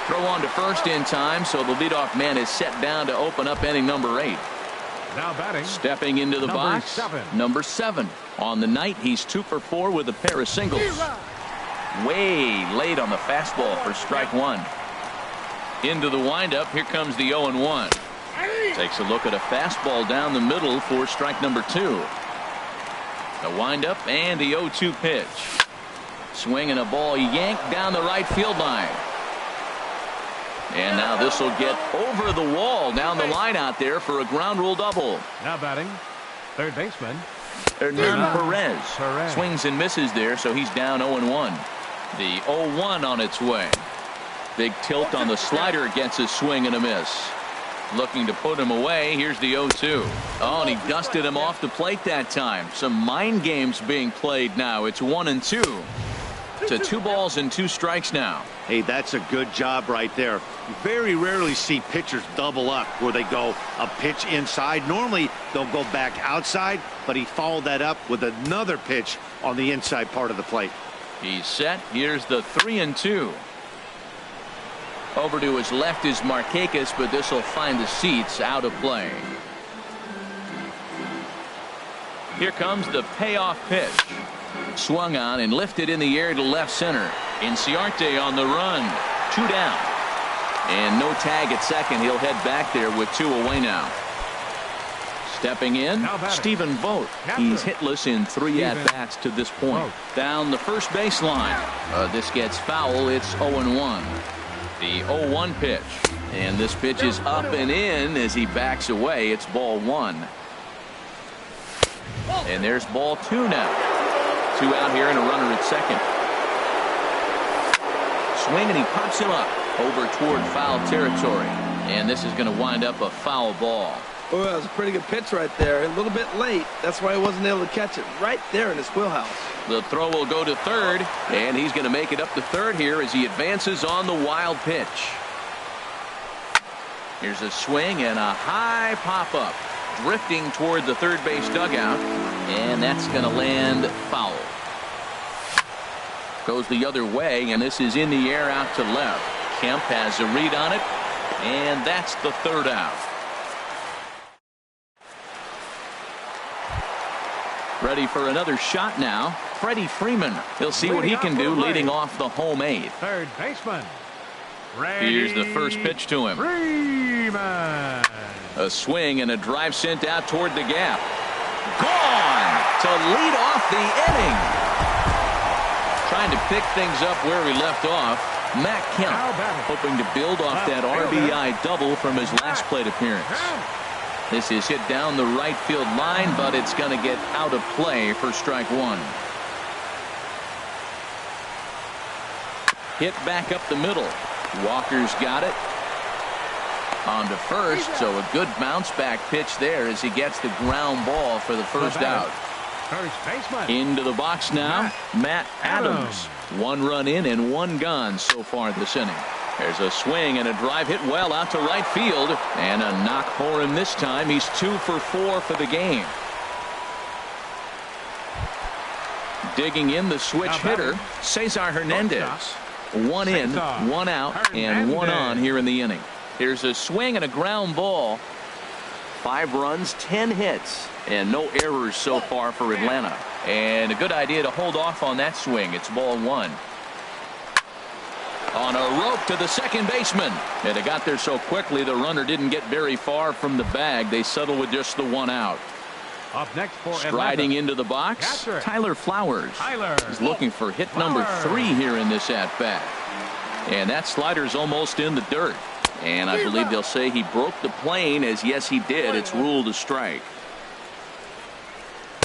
Throw on to first in time, so the leadoff man is set down to open up inning number 8. Now batting. Stepping into the box. Number 7. On the night, he's 2 for 4 with a pair of singles. Way late on the fastball for strike 1. Into the windup. Here comes the 0-1. Takes a look at a fastball down the middle for strike number 2. The windup and the 0-2 pitch. Swinging a ball yanked down the right field line. And now this will get over the wall down the line out there for a ground rule double. Now batting, third baseman Hernan Perez. Swings and misses there, so he's down 0-1. The 0-1 on its way. Big tilt on the slider, gets a swing and a miss. Looking to put him away. Here's the 0-2. Oh, and he dusted him off the plate that time. Some mind games being played now. It's 1-2. To 2 balls and 2 strikes now. Hey, that's a good job right there. You very rarely see pitchers double up where they go a pitch inside. Normally they'll go back outside, but he followed that up with another pitch on the inside part of the plate. He's set. Here's the 3-2. Over to his left is Markakis, but this will find the seats out of play. Here comes the payoff pitch. Swung on and lifted in the air to left center. Inciarte on the run. 2 down. And no tag at second. He'll head back there with 2 away now. Stepping in, Stephen Vogt. He's hitless in 3 at-bats to this point. Down the first baseline. This gets foul. It's 0-1. The 0-1 pitch. And this pitch is up and in as he backs away. It's ball 1. And there's ball 2 now. 2 out here and a runner at second. Swing, and he pops him up over toward foul territory. And this is going to wind up a foul ball. Oh, that was a pretty good pitch right there. A little bit late. That's why he wasn't able to catch it right there in his wheelhouse. The throw will go to third, and he's going to make it up to third here as he advances on the wild pitch. Here's a swing and a high pop-up, drifting toward the third base dugout, and that's going to land foul. Goes the other way, and this is in the air out to left. Kemp has a read on it, and that's the third out. Ready for another shot now. Freddie Freeman. He'll see what he can do leading off the home 8th. Third baseman. Here's the first pitch to him. Freeman. A swing and a drive sent out toward the gap. Gone to lead off the inning. Trying to pick things up where he left off. Matt Kemp hoping to build off that RBI double from his last plate appearance. This is hit down the right field line, but it's going to get out of play for strike 1. Hit back up the middle. Walker's got it. On to first, so a good bounce back pitch there as he gets the ground ball for the first out. First baseman. Into the box now, Matt Adams. 1 run in and 1 gone so far this inning. There's a swing and a drive hit well out to right field, and a knock for him this time. He's 2 for 4 for the game. Digging in the switch hitter, Cesar Hernandez. 1 in, 1 out, and 1 on here in the inning. Here's a swing and a ground ball. 5 runs, 10 hits, and no errors so far for Atlanta. And a good idea to hold off on that swing. It's ball 1. On a rope to the second baseman. And it got there so quickly the runner didn't get very far from the bag. They settle with just the 1 out. Up next for Striding into the box, Tyler Flowers. He's looking for hit number 3 here in this at-bat. And that slider's almost in the dirt. And I believe they'll say he broke the plane, as yes he did. It's ruled a strike.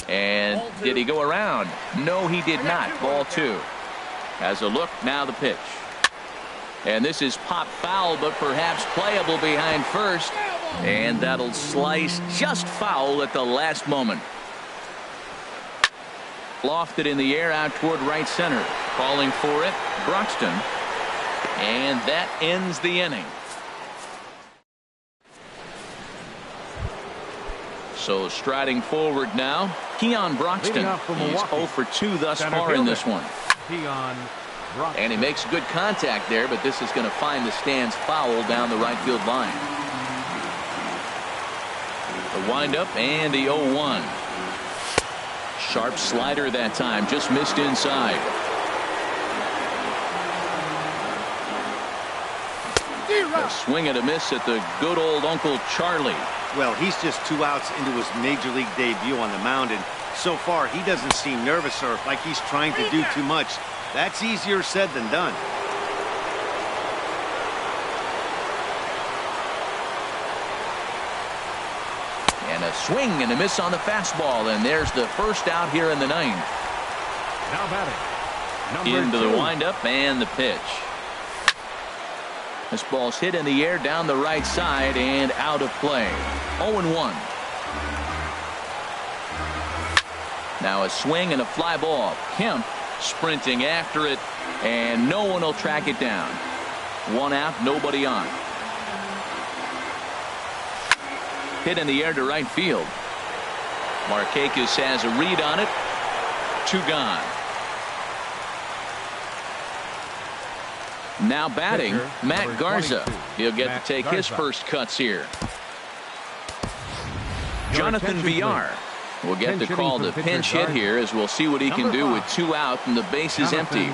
And did he go around? No, he did not. Ball 2. Has a look, now the pitch. And this is pop foul, but perhaps playable behind first. And that'll slice just foul at the last moment. Lofted in the air out toward right center. Calling for it, Broxton. And that ends the inning. So striding forward now, Keon Broxton. He's 0 for 2 thus far in this one. And he makes good contact there, but this is going to find the stands foul down the right field line. The windup and the 0-1. Sharp slider that time, just missed inside. A swing and a miss at the good old Uncle Charlie. Well, he's just 2 outs into his major league debut on the mound, and so far he doesn't seem nervous or like he's trying to do too much. That's easier said than done. And a swing and a miss on the fastball, and there's the first out here in the 9th. Now batting, into the windup and the pitch. This ball's hit in the air down the right side and out of play. 0-1. Now a swing and a fly ball. Kemp sprinting after it, and no one will track it down. 1 out, nobody on. Hit in the air to right field. Markakis has a read on it. 2 gone. Now batting, Matt Garza. He'll get to take his first cuts here. Jonathan Villar will get to call the pinch hit here, as we'll see what he can do with 2 out and the base is empty.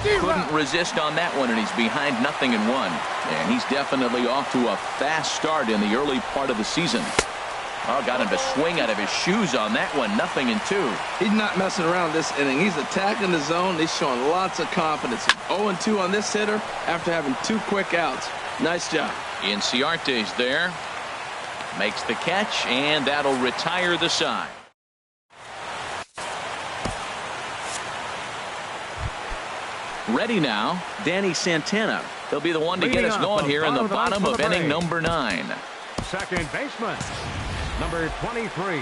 Couldn't resist on that one, and he's behind 0-1. And he's definitely off to a fast start in the early part of the season. Oh, got him to swing out of his shoes on that one. 0-2. He's not messing around this inning. He's attacking the zone. He's showing lots of confidence. 0-2 on this hitter after having 2 quick outs. Nice job. Inciarte's there. Makes the catch, and that'll retire the side. Ready now, Danny Santana. He'll be the one to get us going here in the bottom of inning number 9. Second baseman, number 23.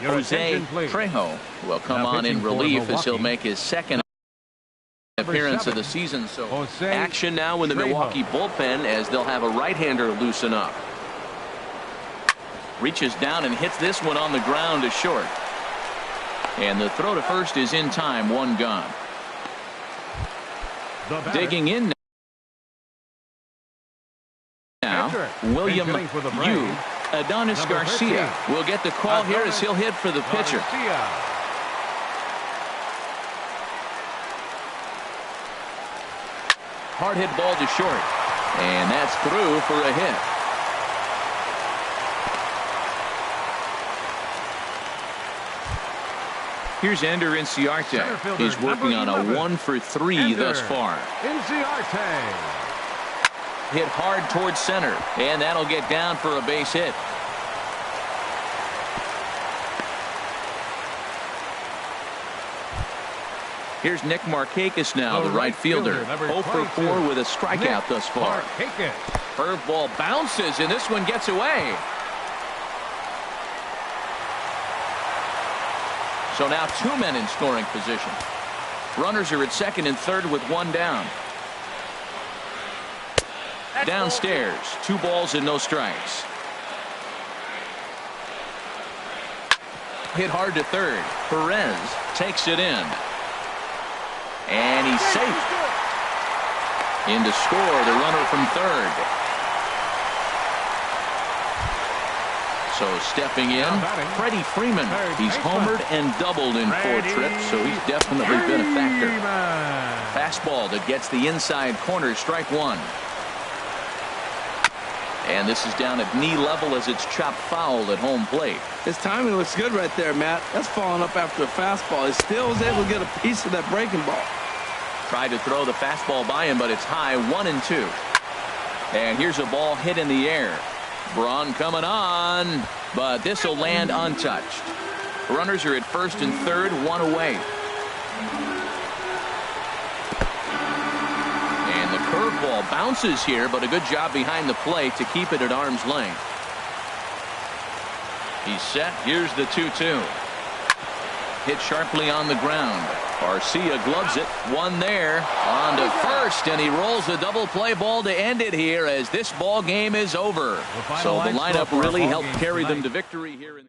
Jose Trejo will come on in relief as he'll make his second appearance of the season. So action now in the Milwaukee bullpen as they'll have a right-hander loosen up. Reaches down and hits this one on the ground to short. And the throw to first is in time, 1 gone. Digging in now, William Yu. Adonis Garcia will get the call here as he'll hit for the pitcher. Hard hit ball to short. And that's through for a hit. Here's Ender Inciarte. He's working on a 1-for-3 thus far. Inciarte. Hit hard towards center, and that'll get down for a base hit. Here's Nick Markakis now, the right fielder. 0 for 4 with a strikeout thus far. Curveball bounces, and this one gets away. So now 2 men in scoring position. Runners are at second and third with 1 down. Downstairs, 2 balls and no strikes. Hit hard to third. Perez takes it in. And he's safe. In to score the runner from third. So stepping in, Freddie Freeman. He's homered and doubled in 4 trips, so he's definitely been a factor. Fastball that gets the inside corner, strike 1. And this is down at knee level as it's chopped foul at home plate. His timing looks good right there, Matt. That's falling up after a fastball. He still was able to get a piece of that breaking ball. Tried to throw the fastball by him, but it's high, 1-2. And here's a ball hit in the air. Braun coming on, but this will land untouched. Runners are at first and third, 1 away. Curveball bounces here, but a good job behind the plate to keep it at arm's length. He's set. Here's the 2-2. Hit sharply on the ground. Garcia gloves it. 1 there. On to first, and he rolls a double play ball to end it here as this ball game is over. So the lineup really helped carry them to victory here.